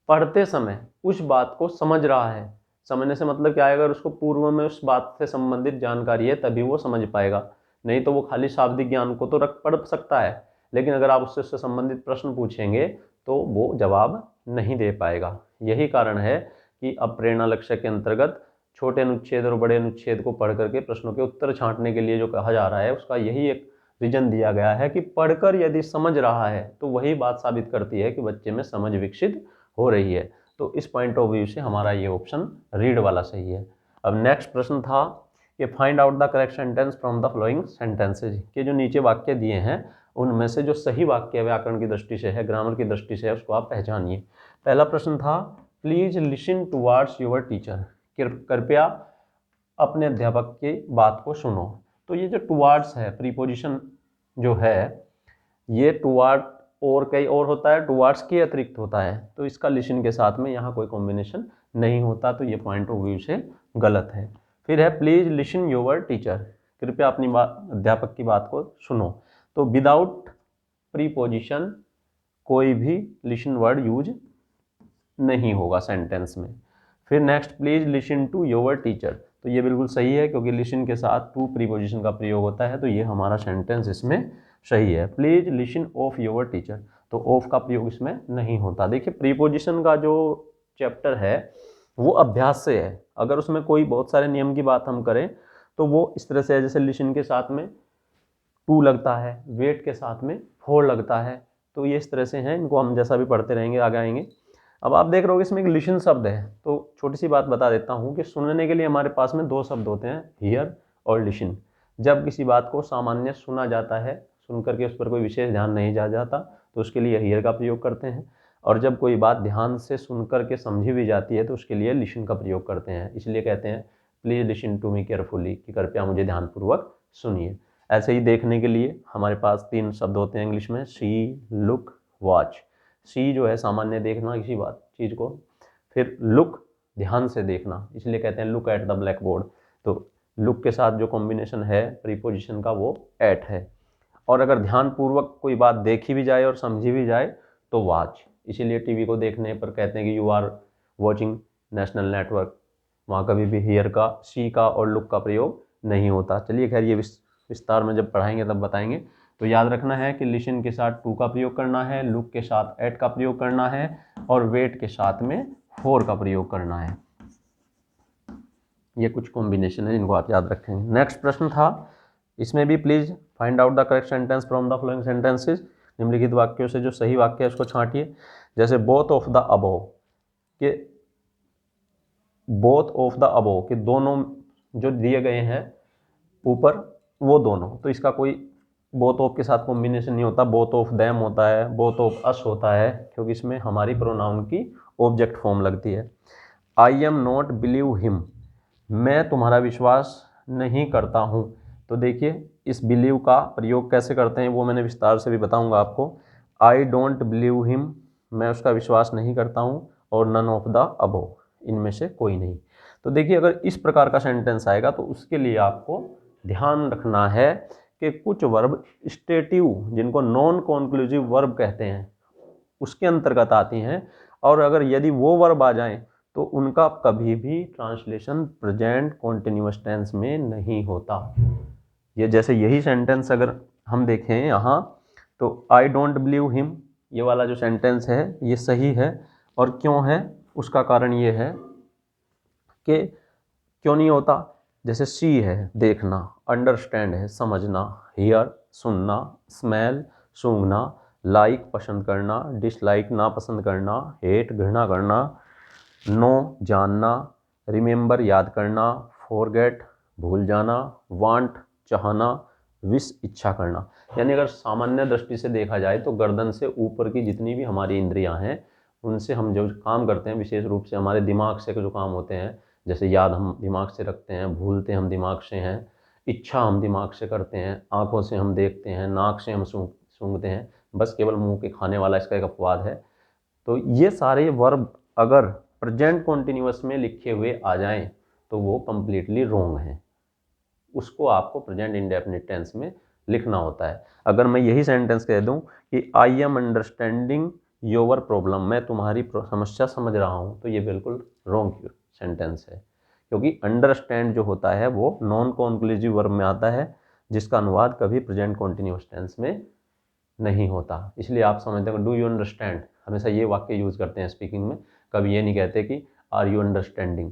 पढ़ते समय उस बात को समझ रहा है, समझने से मतलब क्या है, अगर उसको पूर्व में उस बात से संबंधित जानकारी है तभी वो समझ पाएगा, नहीं तो वो खाली शाब्दिक ज्ञान को तो पढ़ सकता है, लेकिन अगर आप उससे संबंधित प्रश्न पूछेंगे तो वो जवाब नहीं दे पाएगा। यही कारण है कि अब प्रेरणा लक्ष्य के अंतर्गत छोटे अनुच्छेद और बड़े अनुच्छेद को पढ़ करके प्रश्नों के उत्तर छांटने के लिए जो कहा जा रहा है उसका यही एक रीजन दिया गया है कि पढ़कर यदि समझ रहा है तो वही बात साबित करती है कि बच्चे में समझ विकसित हो रही है। तो इस पॉइंट ऑफ व्यू से हमारा ये ऑप्शन रीड वाला सही है। अब नेक्स्ट प्रश्न था कि find out the correct sentence from the following sentences, के जो नीचे वाक्य दिए हैं उनमें से जो सही वाक्य व्याकरण की दृष्टि से है, ग्रामर की दृष्टि से है, उसको आप पहचानिए। पहला प्रश्न था please listen towards your teacher, कृपया अपने अध्यापक की बात को सुनो। तो ये जो टुवर्ड्स है प्रीपोजिशन जो है ये टुवर्ड और कई और होता है, टुवर्ड्स के अतिरिक्त होता है, तो इसका लिसन के साथ में यहाँ कोई कॉम्बिनेशन नहीं होता, तो ये पॉइंट ऑफ व्यू से गलत है। फिर है प्लीज लिसन योर टीचर, कृपया अपनी अध्यापक की बात को सुनो। तो विदाउट प्रीपोजिशन कोई भी लिसन वर्ड यूज नहीं होगा सेंटेंस में। फिर next please listen to your teacher, तो ये बिल्कुल सही है क्योंकि लिसन के साथ टू प्रीपोजिशन का प्रयोग होता है, तो ये हमारा सेंटेंस इसमें सही है। Please listen of your teacher, तो ऑफ का प्रयोग इसमें नहीं होता। देखिए प्रीपोजिशन का जो चैप्टर है वो अभ्यास से है, अगर उसमें कोई बहुत सारे नियम की बात हम करें तो वो इस तरह से है, जैसे लिसन के साथ में टू लगता है, वेट के साथ में फोर लगता है, तो ये इस तरह से हैं, इनको हम जैसा भी पढ़ते रहेंगे आगे आएंगे। अब आप देख रहे हो इसमें एक लिसन शब्द है, तो छोटी सी बात बता देता हूँ कि सुनने के लिए हमारे पास में दो शब्द होते हैं, हियर और लिसन। जब किसी बात को सामान्य सुना जाता है, सुन करके उस पर कोई विशेष ध्यान नहीं जा जाता, तो उसके लिए हियर का प्रयोग करते हैं, और जब कोई बात ध्यान से सुन करके समझी भी जाती है तो उसके लिए लिसन का प्रयोग करते हैं। इसलिए कहते हैं please listen to me carefully, कि कृपया मुझे ध्यानपूर्वक सुनिए। ऐसे ही देखने के लिए हमारे पास तीन शब्द होते हैं इंग्लिश में, सी, लुक, वॉच। सी जो है सामान्य देखना किसी बात चीज़ को, फिर लुक ध्यान से देखना, इसलिए कहते हैं look at the black board. तो लुक के साथ जो कॉम्बिनेशन है प्रीपोजिशन का वो एट है, और अगर ध्यानपूर्वक कोई बात देखी भी जाए और समझी भी जाए तो वॉच। इसीलिए टीवी को देखने पर कहते हैं कि you are watching national network, वहाँ कभी भी हियर का, सी का और लुक का प्रयोग नहीं होता। चलिए खैर ये विस्तार में जब पढ़ाएंगे तब बताएंगे। तो याद रखना है कि लिसन के साथ टू का प्रयोग करना है, लुक के साथ एट का प्रयोग करना है, और वेट के साथ में फोर का प्रयोग करना है। ये कुछ कॉम्बिनेशन है जिनको आप याद रखेंगे। नेक्स्ट प्रश्न था, इसमें भी please find out the correct sentence from the following sentences, निम्नलिखित वाक्यों से जो सही वाक्य है उसको छांटिए। जैसे बोथ ऑफ द अबव, के बोथ ऑफ द अबव के दोनों जो दिए गए हैं ऊपर वो दोनों, तो इसका कोई बोथ ऑफ के साथ कॉम्बिनेशन नहीं होता, बोथ ऑफ देम होता है, बोथ ऑफ अस होता है, क्योंकि इसमें हमारी प्रोनाउन की ऑब्जेक्ट फॉर्म लगती है। I am not believe him, मैं तुम्हारा विश्वास नहीं करता हूँ। तो देखिए इस बिलीव का प्रयोग कैसे करते हैं वो मैंने विस्तार से भी बताऊंगा आपको। आई डोंट बिलीव हिम, मैं उसका विश्वास नहीं करता हूँ, और नन ऑफ द अबव, इनमें से कोई नहीं। तो देखिए अगर इस प्रकार का सेंटेंस आएगा तो उसके लिए आपको ध्यान रखना है कि कुछ वर्ब स्टेटिव, जिनको नॉन कॉन्क्लूसिव वर्ब कहते हैं, उसके अंतर्गत आती हैं, और अगर यदि वो वर्ब आ जाएं तो उनका कभी भी ट्रांसलेशन प्रेजेंट कॉन्टिन्यूअस टेंस में नहीं होता। ये जैसे यही सेंटेंस अगर हम देखें यहाँ, तो आई डोंट बिलीव हिम, ये वाला जो सेंटेंस है ये सही है, और क्यों है उसका कारण ये है कि क्यों नहीं होता। जैसे सी है देखना, अंडरस्टैंड है समझना, हियर सुनना, स्मेल सूंघना, लाइक पसंद करना, डिसलाइक नापसंद करना, हेट घृणा करना, नो जानना, रिमेंबर याद करना, फॉरगेट भूल जाना, वांट चाहना, विश इच्छा करना। यानी अगर सामान्य दृष्टि से देखा जाए तो गर्दन से ऊपर की जितनी भी हमारी इंद्रियां हैं उनसे हम जो काम करते हैं, विशेष रूप से हमारे दिमाग से जो काम होते हैं, जैसे याद हम दिमाग से रखते हैं, भूलते हम दिमाग से हैं, इच्छा हम दिमाग से करते हैं, आंखों से हम देखते हैं, नाक से हम सूंघते हैं, बस केवल मुंह के खाने वाला इसका एक अपवाद है। तो ये सारे वर्ब अगर प्रेजेंट कॉन्टिन्यूअस में लिखे हुए आ जाएं तो वो कम्प्लीटली रॉन्ग हैं, उसको आपको प्रेजेंट इंडेफिनिट टेंस में लिखना होता है। अगर मैं यही सेंटेंस कह दूं कि I am understanding your problem, मैं तुम्हारी समस्या समझ रहा हूं, तो ये बिल्कुल रॉन्ग सेंटेंस है, क्योंकि अंडरस्टैंड जो होता है वो नॉन कॉन्क्लूसिव वर्ब में आता है, जिसका अनुवाद कभी प्रेजेंट कॉन्टिन्यूअस टेंस में नहीं होता। इसलिए आप समझते हैं डू यू अंडरस्टैंड, हमेशा ये वाक्य यूज़ करते हैं स्पीकिंग में, कभी ये नहीं कहते कि आर यू अंडरस्टैंडिंग।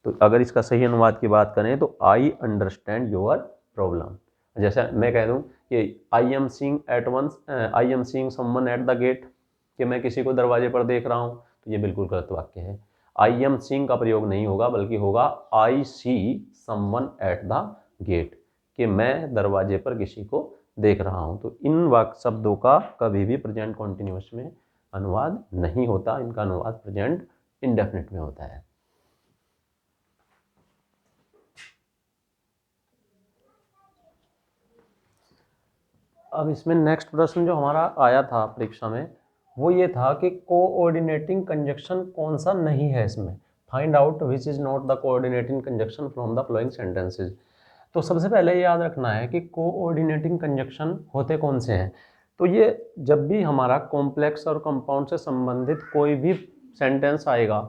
तो अगर इसका सही अनुवाद की बात करें तो आई अंडरस्टैंड योर प्रॉब्लम। जैसे मैं कह दूं कि I am seeing someone at the gate, कि मैं किसी को दरवाजे पर देख रहा हूं, तो ये बिल्कुल गलत वाक्य है। आई एम सीइंग का प्रयोग नहीं होगा, बल्कि होगा I see someone at the gate, कि मैं दरवाजे पर किसी को देख रहा हूं। तो इन वाक्य शब्दों का कभी भी प्रेजेंट कॉन्टिन्यूअस में अनुवाद नहीं होता, इनका अनुवाद प्रेजेंट इंडेफिनिट में होता है। अब इसमें नेक्स्ट प्रश्न जो हमारा आया था परीक्षा में वो ये था कि कोऑर्डिनेटिंग कंजक्शन कौन सा नहीं है इसमें, find out which is not the coordinating conjunction from the flowing sentences. तो सबसे पहले ये याद रखना है कि कोऑर्डिनेटिंग कंजक्शन होते कौन से हैं। तो ये जब भी हमारा कॉम्प्लेक्स और कंपाउंड से संबंधित कोई भी सेंटेंस आएगा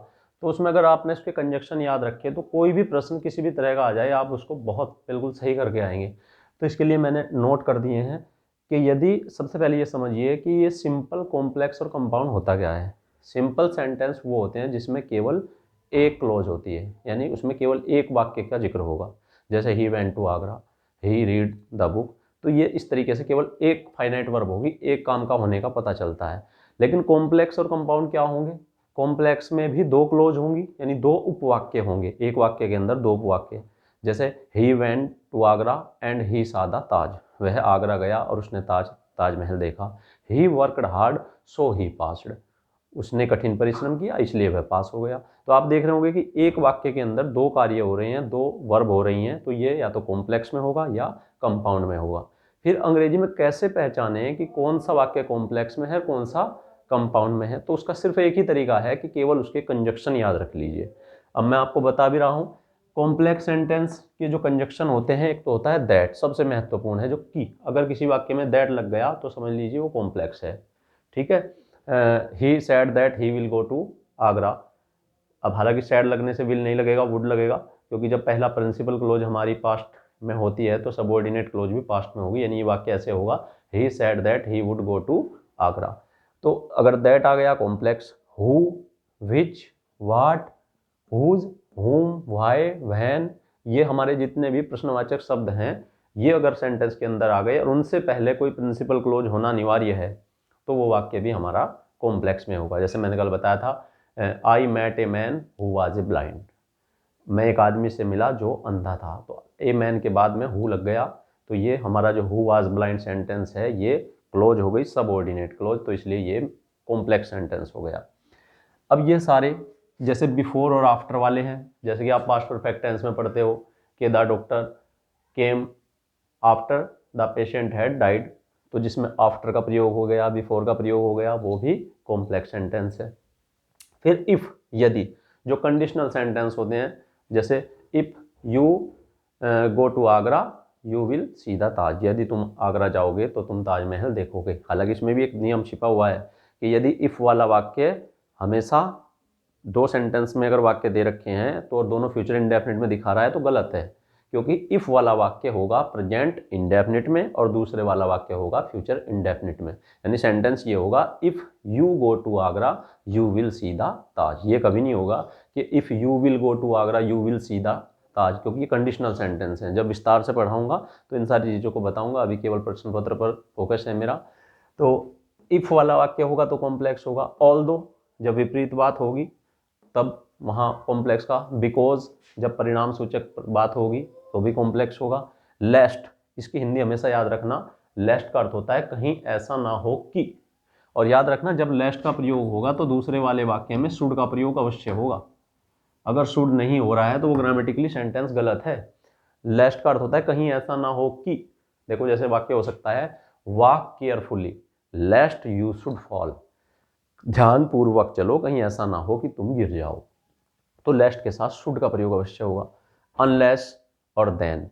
तो उसमें अगर आपने इसके कंजक्शन याद रखे तो कोई भी प्रश्न किसी भी तरह का आ जाए आप उसको बहुत बिल्कुल सही करके आएंगे। तो इसके लिए मैंने नोट कर दिए हैं कि यदि सबसे पहले ये समझिए कि ये सिंपल, कॉम्प्लेक्स और कंपाउंड होता क्या है। सिंपल सेंटेंस वो होते हैं जिसमें केवल एक क्लोज होती है, यानी उसमें केवल एक वाक्य का जिक्र होगा, जैसे he went to Agra, he read the book. तो ये इस तरीके से केवल एक फाइनाइट वर्ब होगी, एक काम का होने का पता चलता है। लेकिन कॉम्प्लेक्स और कंपाउंड क्या होंगे, कॉम्प्लेक्स में भी दो क्लोज होंगी, यानी दो उपवाक्य होंगे, एक वाक्य के अंदर दो उपवाक्य। जैसे he went to Agra and he saw the Taj, वह आगरा गया और उसने ताजमहल देखा। ही वर्कड हार्ड सो ही पास्ड, उसने कठिन परिश्रम किया इसलिए वह पास हो गया। तो आप देख रहे होंगे कि एक वाक्य के अंदर दो कार्य हो रहे हैं, दो वर्ब हो रही हैं, तो ये या तो कॉम्प्लेक्स में होगा या कंपाउंड में होगा। फिर अंग्रेजी में कैसे पहचानें कि कौन सा वाक्य कॉम्प्लेक्स में है, कौन सा कंपाउंड में है, तो उसका सिर्फ एक ही तरीका है कि केवल उसके कंजक्शन याद रख लीजिए। अब मैं आपको बता भी रहा हूँ, कॉम्प्लेक्स सेंटेंस के जो कंजक्शन होते हैं, एक तो होता है दैट, सबसे महत्वपूर्ण है, जो कि अगर किसी वाक्य में दैट लग गया तो समझ लीजिए वो कॉम्प्लेक्स है। ठीक है, he said that he will go to Agra. अब हालांकि सैड लगने से विल नहीं लगेगा, वुड लगेगा, क्योंकि जब पहला प्रिंसिपल क्लोज हमारी पास्ट में होती है तो सबऑर्डिनेट क्लोज भी पास्ट में होगी, यानी ये वाक्य ऐसे होगा, he said that he would go to Agra. तो अगर दैट आ गया complex, who, which, what, whose, whom, why, when, ये हमारे जितने भी प्रश्नवाचक शब्द हैं, ये अगर सेंटेंस के अंदर आ गए और उनसे पहले कोई प्रिंसिपल क्लोज होना अनिवार्य है तो वो वाक्य भी हमारा कॉम्प्लेक्स में होगा। जैसे मैंने कल बताया था, I met a man who was a blind, मैं एक आदमी से मिला जो अंधा था, तो ए मैन के बाद में हु लग गया, तो ये हमारा जो हु वाज ब्लाइंड सेंटेंस है ये क्लोज हो गई, सबऑर्डिनेट क्लोज, तो इसलिए ये कॉम्प्लेक्स सेंटेंस हो गया। अब ये सारे जैसे बिफोर और आफ्टर वाले हैं, जैसे कि आप पास्ट परफेक्ट टेंस में पढ़ते हो कि the doctor came after the patient had died, तो जिसमें आफ्टर का प्रयोग हो गया, बिफोर का प्रयोग हो गया, वो भी कॉम्प्लेक्स सेंटेंस है। फिर इफ़, यदि, जो कंडीशनल सेंटेंस होते हैं, जैसे if you go to Agra you will see the Taj, यदि तुम आगरा जाओगे तो तुम ताजमहल देखोगे। हालांकि इसमें भी एक नियम छिपा हुआ है कि यदि इफ़ वाला वाक्य हमेशा दो सेंटेंस में अगर वाक्य दे रखे हैं तो दोनों फ्यूचर इंडेफिनिट में दिखा रहा है तो गलत है, क्योंकि इफ़ वाला वाक्य होगा प्रेजेंट इंडेफिनिट में और दूसरे वाला वाक्य होगा फ्यूचर इंडेफिनिट में। यानी सेंटेंस ये होगा if you go to Agra you will see the Taj, ये कभी नहीं होगा कि if you will go to Agra you will see the Taj, क्योंकि ये कंडीशनल सेंटेंस हैं। जब विस्तार से पढ़ाऊंगा तो इन सारी चीज़ों को बताऊंगा, अभी केवल प्रश्न पत्र पर फोकस है मेरा। तो इफ़ वाला वाक्य होगा तो कॉम्प्लेक्स होगा। ऑल्दो जब विपरीत बात होगी तब वहाँ कॉम्प्लेक्स का। बिकॉज जब परिणाम सूचक बात होगी तो भी कॉम्प्लेक्स होगा। लेस्ट, इसकी हिंदी हमेशा याद रखना, लेस्ट का अर्थ होता है कहीं ऐसा ना हो कि, और याद रखना जब लेस्ट का प्रयोग होगा तो दूसरे वाले वाक्य में शुड का प्रयोग अवश्य होगा। अगर शुड नहीं हो रहा है तो वो ग्रामेटिकली सेंटेंस गलत है। लेस्ट का अर्थ होता है कहीं ऐसा ना हो कि, देखो जैसे वाक्य हो सकता है walk carefully लेस्ट you should fall, ध्यानपूर्वक चलो कहीं ऐसा ना हो कि तुम गिर जाओ, तो लेस्ट के साथ शुड का प्रयोग अवश्य होगा। अनलेस और देन,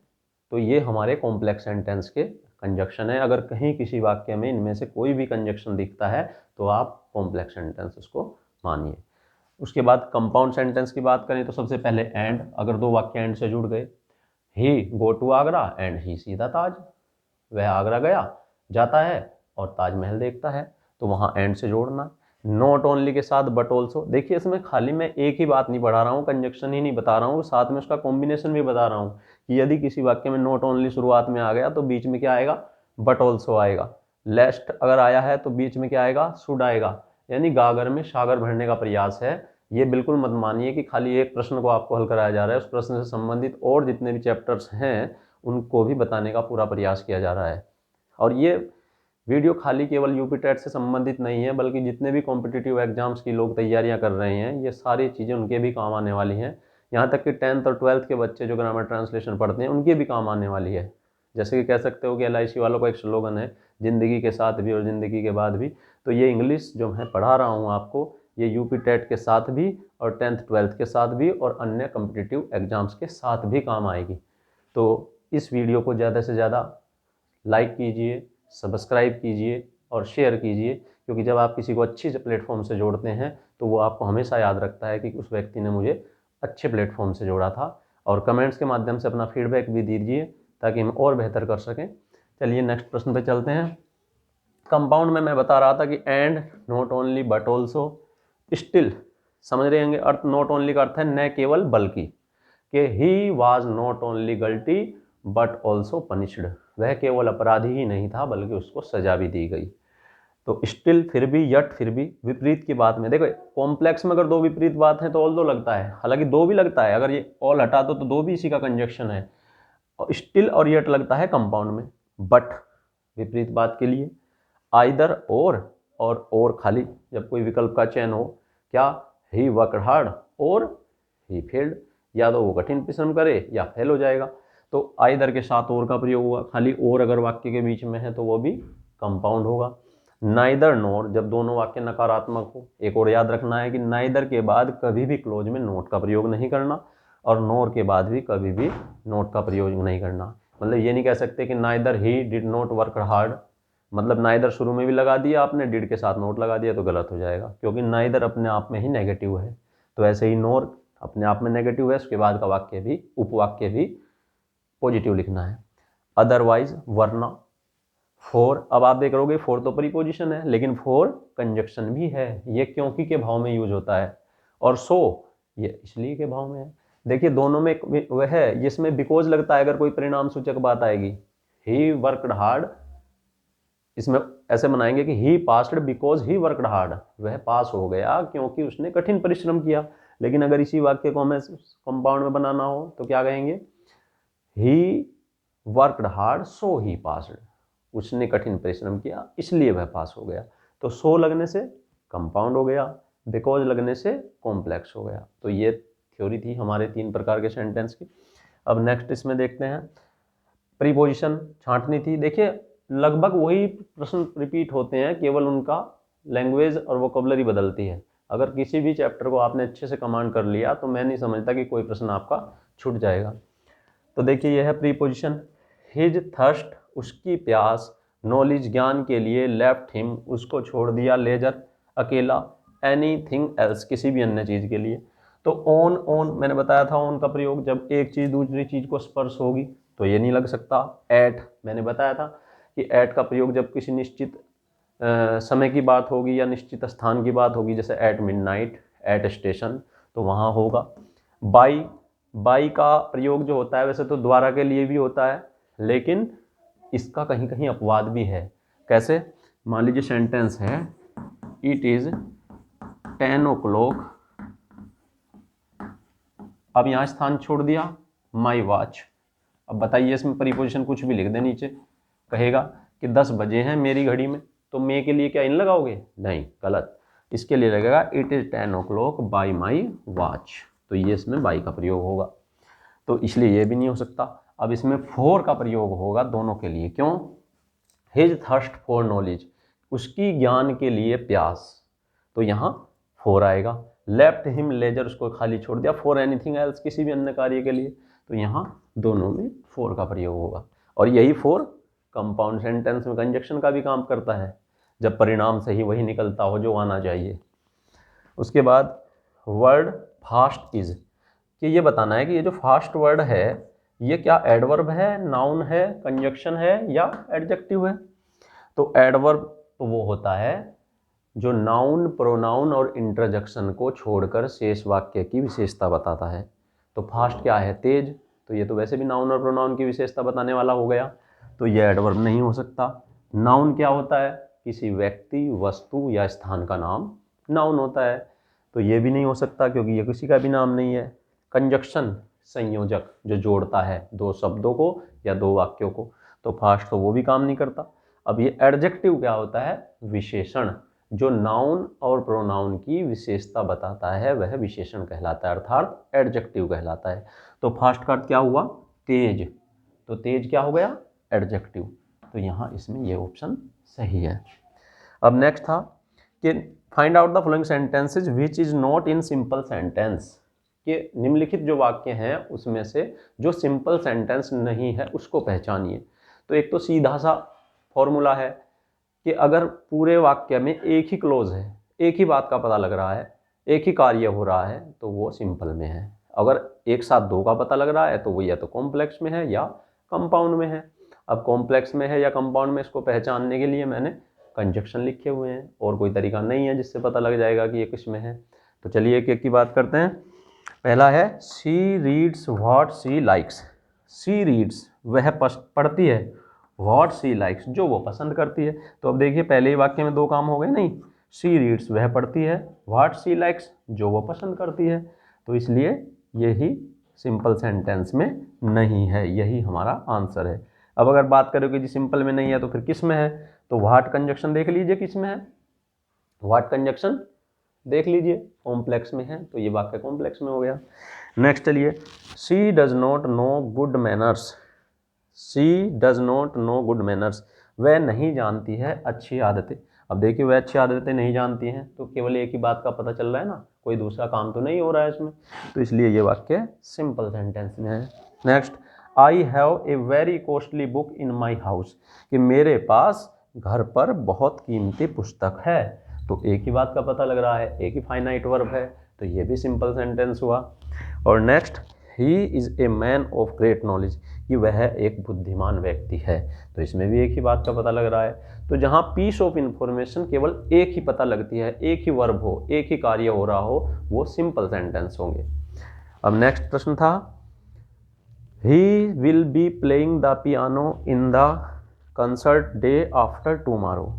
तो ये हमारे कॉम्प्लेक्स सेंटेंस के कंजक्शन है। अगर कहीं किसी वाक्य में इनमें से कोई भी कंजक्शन दिखता है तो आप कॉम्प्लेक्स सेंटेंस उसको मानिए। उसके बाद कंपाउंड सेंटेंस की बात करें तो सबसे पहले एंड, अगर दो वाक्य एंड से जुड़ गए, he go to Agra and he see the Taj, वह आगरा गया जाता है और ताजमहल देखता है, तो वहाँ एंड से जोड़ना है। नॉट ओनली के साथ बट ऑल्सो, देखिए इसमें खाली मैं एक ही बात नहीं पढ़ा रहा हूँ, कंजक्शन ही नहीं बता रहा हूँ, साथ में उसका कॉम्बिनेशन भी बता रहा हूँ कि यदि किसी वाक्य में नॉट ओनली शुरुआत में आ गया तो बीच में क्या आएगा, बट ऑल्सो आएगा। लेस्ट अगर आया है तो बीच में क्या आएगा, शुड आएगा, यानी गागर में सागर भरने का प्रयास है। ये बिल्कुल मत मानिए कि खाली एक प्रश्न को आपको हल कराया जा रहा है, उस प्रश्न से संबंधित और जितने भी चैप्टर्स हैं उनको भी बताने का पूरा प्रयास किया जा रहा है। और ये वीडियो खाली केवल यूपी टेट से संबंधित नहीं है, बल्कि जितने भी कॉम्पिटिटिव एग्जाम्स की लोग तैयारियां कर रहे हैं ये सारी चीज़ें उनके भी काम आने वाली हैं। यहाँ तक कि 10th और 12th के बच्चे जो ग्रामर ट्रांसलेशन पढ़ते हैं उनके भी काम आने वाली है। जैसे कि कह सकते हो कि LIC वालों का एक स्लोगन है, ज़िंदगी के साथ भी और ज़िंदगी के बाद भी, तो ये इंग्लिश जो मैं पढ़ा रहा हूँ आपको, ये यूपी टेट के साथ भी और 10th 12th के साथ भी और अन्य कॉम्पिटिटिव एग्जाम्स के साथ भी काम आएगी। तो इस वीडियो को ज़्यादा से ज़्यादा लाइक कीजिए, सब्सक्राइब कीजिए और शेयर कीजिए, क्योंकि जब आप किसी को अच्छी से प्लेटफॉर्म से जोड़ते हैं तो वो आपको हमेशा याद रखता है कि उस व्यक्ति ने मुझे अच्छे प्लेटफॉर्म से जोड़ा था। और कमेंट्स के माध्यम से अपना फीडबैक भी दीजिए ताकि हम और बेहतर कर सकें। चलिए नेक्स्ट प्रश्न पे चलते हैं। कंपाउंड में मैं बता रहा था कि and, not only but also, still, समझ रहे होंगे अर्थ, नॉट ओनली का अर्थ है न केवल बल्कि, कि he was not only guilty but also punished, वह केवल अपराधी ही नहीं था बल्कि उसको सजा भी दी गई। तो स्टिल फिर भी, यट फिर भी, विपरीत की बात में देखो कॉम्प्लेक्स में अगर दो विपरीत बात है तो ऑल दो लगता है, हालांकि दो भी लगता है, अगर ये ऑल हटा दो तो दो भी इसी का कंजक्शन है। और स्टिल और यट लगता है कंपाउंड में। बट विपरीत बात के लिए, आइदर और खाली जब कोई विकल्प का चयन हो, क्या, ही वर्कड हार्ड और ही फेल्ड, या तो वो कठिन परिश्रम करे या फेल हो जाएगा। तो आइदर के साथ और का प्रयोग हुआ, खाली और अगर वाक्य के बीच में है तो वो भी कंपाउंड होगा। नाइदर नोर, जब दोनों वाक्य नकारात्मक हो, एक और याद रखना है कि नाइदर के बाद कभी भी क्लोज में नोट का प्रयोग नहीं करना और नोर के बाद भी कभी भी नोट का प्रयोग नहीं करना। मतलब ये नहीं कह सकते कि neither he did not work hard, मतलब नाइदर शुरू में भी लगा दिया आपने, डिड के साथ नोट लगा दिया तो गलत हो जाएगा, क्योंकि नाइदर अपने आप में ही नेगेटिव है। तो ऐसे ही नोर अपने आप में नेगेटिव है, उसके बाद का वाक्य भी, उपवाक्य भी पॉजिटिव लिखना है। अदरवाइज, वरना। फोर, अब आप देख रहोगे फोर तो प्रीपोजिशन है लेकिन फोर कंजक्शन भी है, ये क्योंकि के भाव में यूज होता है, और सो ये इसलिए के भाव में है। देखिए दोनों में वह है, जिसमें बिकॉज लगता है अगर कोई परिणाम सूचक बात आएगी, ही वर्कड हार्ड, इसमें ऐसे बनाएंगे कि he passed because he worked hard, वह पास हो गया क्योंकि उसने कठिन परिश्रम किया। लेकिन अगर इसी वाक्य को हमें कंपाउंड में बनाना हो तो क्या कहेंगे, ही वर्कड हार्ड सो ही पास्ड, उसने कठिन परिश्रम किया इसलिए वह पास हो गया। तो सो लगने से कंपाउंड हो गया, बिकॉज लगने से कॉम्प्लेक्स हो गया। तो ये थ्योरी थी हमारे 3 प्रकार के सेंटेंस की। अब नेक्स्ट इसमें देखते हैं, प्रीपोजिशन छांटनी थी। देखिए लगभग वही प्रश्न रिपीट होते हैं, केवल उनका लैंग्वेज और वोकैबुलरी बदलती है। अगर किसी भी चैप्टर को आपने अच्छे से कमांड कर लिया तो मैं नहीं समझता कि कोई प्रश्न आपका छूट जाएगा। तो देखिए यह है प्रीपोजिशन, हिज थर्स्ट, उसकी प्यास, नॉलेज, ज्ञान के लिए, लेफ्ट हिम, उसको छोड़ दिया, लेजर, अकेला, एनीथिंग एल्स, किसी भी अन्य चीज़ के लिए। तो ऑन मैंने बताया था ऑन का प्रयोग जब एक चीज़ दूसरी चीज़ को स्पर्श होगी तो ये नहीं लग सकता। एट, मैंने बताया था कि एट का प्रयोग जब किसी निश्चित समय की बात होगी या निश्चित स्थान की बात होगी, जैसे एट मिडनाइट, एट स्टेशन, तो वहाँ होगा। बाई का प्रयोग जो होता है वैसे तो द्वारा के लिए भी होता है, लेकिन इसका कहीं कहीं अपवाद भी है। कैसे, मान लीजिए सेंटेंस है, इट इज़ 10 o'clock, अब यहाँ स्थान छोड़ दिया माई वॉच। अब बताइए इसमें प्रीपोजिशन कुछ भी लिख दे नीचे, कहेगा कि 10 बजे हैं मेरी घड़ी में, तो मे के लिए क्या इन लगाओगे, नहीं, गलत। इसके लिए लगेगा it is 10 o'clock by my watch, तो ये इसमें बाई का प्रयोग होगा, तो इसलिए ये भी नहीं हो सकता। अब इसमें फॉर का प्रयोग होगा दोनों के लिए। क्यों? हिज थर्स्ट फॉर नॉलेज, उसकी ज्ञान के लिए प्यास, तो यहाँ फॉर आएगा। लेफ्ट हिम लेजर, उसको खाली छोड़ दिया। फॉर एनीथिंग एल्स, किसी भी अन्य कार्य के लिए, तो यहाँ दोनों में फॉर का प्रयोग होगा। और यही फॉर कंपाउंड सेंटेंस में कंजक्शन का भी काम करता है, जब परिणाम सही वही निकलता हो जो आना चाहिए। उसके बाद वर्ड फास्ट इज, कि ये बताना है कि ये जो फास्ट वर्ड है ये क्या एडवर्ब है, नाउन है, कंजक्शन है या एडजेक्टिव है। तो एडवर्ब तो वो होता है जो नाउन, प्रोनाउन और इंटरजेक्शन को छोड़कर शेष वाक्य की विशेषता बताता है। तो फास्ट क्या है? तेज, तो ये तो वैसे भी नाउन और प्रोनाउन की विशेषता बताने वाला हो गया, तो ये एडवर्ब नहीं हो सकता। नाउन क्या होता है? किसी व्यक्ति, वस्तु या स्थान का नाम नाउन होता है, तो ये भी नहीं हो सकता क्योंकि ये किसी का भी नाम नहीं है। कंजक्शन, संयोजक, जो जोड़ता है दो शब्दों को या दो वाक्यों को, तो फास्ट तो वो भी काम नहीं करता। अब ये एडजेक्टिव क्या होता है? विशेषण, जो नाउन और प्रोनाउन की विशेषता बताता है वह विशेषण कहलाता है, अर्थात एडजेक्टिव कहलाता है। तो फास्ट का अर्थ क्या हुआ? तेज, तो तेज क्या हो गया? एडजेक्टिव। तो यहाँ इसमें ये ऑप्शन सही है। अब नेक्स्ट था कि find out the following sentences which is not in simple sentence, कि निम्नलिखित जो वाक्य हैं उसमें से जो सिंपल सेंटेंस नहीं है उसको पहचानिए। तो एक तो सीधा सा फॉर्मूला है कि अगर पूरे वाक्य में एक ही क्लोज है, एक ही बात का पता लग रहा है, एक ही कार्य हो रहा है, तो वो सिंपल में है। अगर एक साथ दो का पता लग रहा है तो वो या तो कॉम्प्लेक्स में है या कंपाउंड में है। अब कॉम्प्लेक्स में है या कंपाउंड में, इसको पहचानने के लिए मैंने कंजक्शन लिखे हुए हैं, और कोई तरीका नहीं है जिससे पता लग जाएगा कि ये किस में है। तो चलिए एक एक की बात करते हैं। पहला है she reads what she likes. She reads, वह पढ़ती है, व्हाट शी लाइक्स, जो वो पसंद करती है। तो अब देखिए पहले ही वाक्य में दो काम हो गए नहीं, शी रीड्स वह पढ़ती है, व्हाट शी लाइक्स जो वो पसंद करती है, तो इसलिए यही सिंपल सेंटेंस में नहीं है, यही हमारा आंसर है। अब अगर बात करें कि जी सिंपल में नहीं है तो फिर किस में है, तो व्हाट कंजक्शन देख लीजिए किस में है, व्हाट कंजक्शन देख लीजिए कॉम्प्लेक्स में है, तो ये वाक्य कॉम्प्लेक्स में हो गया। नेक्स्ट चलिए, she does not know good manners. She does not know good manners, वह नहीं जानती है अच्छी आदतें। अब देखिए वह अच्छी आदतें नहीं जानती हैं, तो केवल एक ही बात का पता चल रहा है ना, कोई दूसरा काम तो नहीं हो रहा है इसमें, तो इसलिए ये वाक्य सिंपल सेंटेंस में है। Next, I have a very costly book in my house, कि मेरे पास घर पर बहुत कीमती पुस्तक है, तो एक ही बात का पता लग रहा है, एक ही फाइनाइट वर्ब है, तो ये भी सिंपल सेंटेंस हुआ। और next, he is a man of great knowledge, कि वह एक बुद्धिमान व्यक्ति है, तो इसमें भी एक ही बात का पता लग रहा है। तो जहाँ पीस ऑफ इंफॉर्मेशन केवल एक ही पता लगती है, एक ही वर्ब हो, एक ही कार्य हो रहा हो, वो सिंपल सेंटेंस होंगे। अब नेक्स्ट प्रश्न था, he will be playing the piano in the concert day after tomorrow.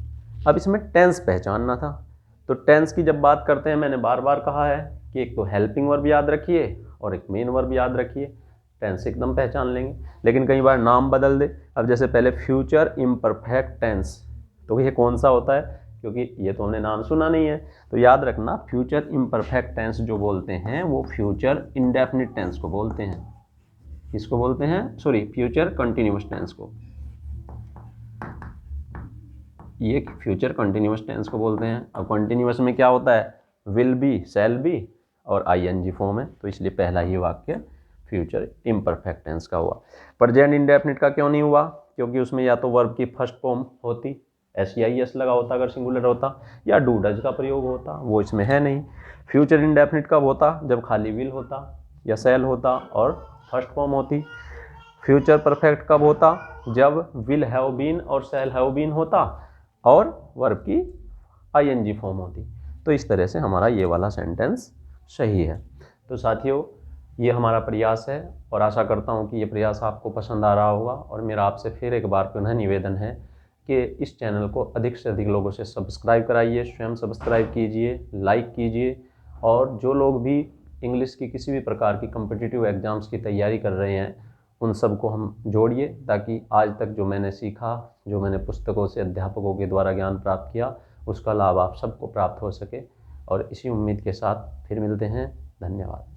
अब इसमें टेंस पहचानना था, तो टेंस की जब बात करते हैं मैंने बार बार कहा है कि एक तो हेल्पिंग वर्ब याद रखिए और एक मेन वर्ब याद रखिए, टेंस एकदम पहचान लेंगे। लेकिन कई बार नाम बदल दे, अब जैसे पहले फ्यूचर इम्परफेक्ट टेंस, तो ये कौन सा होता है, क्योंकि ये तो हमने नाम सुना नहीं है, तो याद रखना फ्यूचर इम्परफेक्ट टेंस जो बोलते हैं वो फ्यूचर इंडेफिनिट टेंस को बोलते हैं। किसको बोलते हैं? सॉरी, फ्यूचर कंटिन्यूअस टेंस को, ये फ्यूचर कंटिन्यूअस टेंस को बोलते हैं। अब कंटिन्यूअस में क्या होता है, विल बी, शैल बी और आईएनजी फॉर्म है, तो इसलिए पहला ही वाक्य फ्यूचर इम्परफेक्ट टेंस का हुआ। प्रेजेंट इंडेफिनिट का क्यों नहीं हुआ, क्योंकि उसमें या तो वर्ब की फर्स्ट फॉर्म होती, SEIS लगा होता अगर सिंगुलर होता, या डू डज का प्रयोग होता, वो इसमें है नहीं। फ्यूचर इंडेफिनिट कब होता, जब खाली विल होता या शैल होता और फर्स्ट फॉर्म होती। फ्यूचर परफेक्ट कब होता, जब विल हैव बीन और शैल हैव बीन होता और वर्ब की ING फॉर्म होती। तो इस तरह से हमारा ये वाला सेंटेंस सही है। तो साथियों, ये हमारा प्रयास है और आशा करता हूँ कि ये प्रयास आपको पसंद आ रहा होगा। और मेरा आपसे फिर एक बार पुनः निवेदन है कि इस चैनल को अधिक से अधिक लोगों से सब्सक्राइब कराइए, स्वयं सब्सक्राइब कीजिए, लाइक कीजिए, और जो लोग भी इंग्लिश की किसी भी प्रकार की कॉम्पिटिटिव एग्ज़ाम्स की तैयारी कर रहे हैं उन सबको हम जोड़िए, ताकि आज तक जो मैंने सीखा, जो मैंने पुस्तकों से, अध्यापकों के द्वारा ज्ञान प्राप्त किया, उसका लाभ आप सबको प्राप्त हो सके। और इसी उम्मीद के साथ फिर मिलते हैं। धन्यवाद।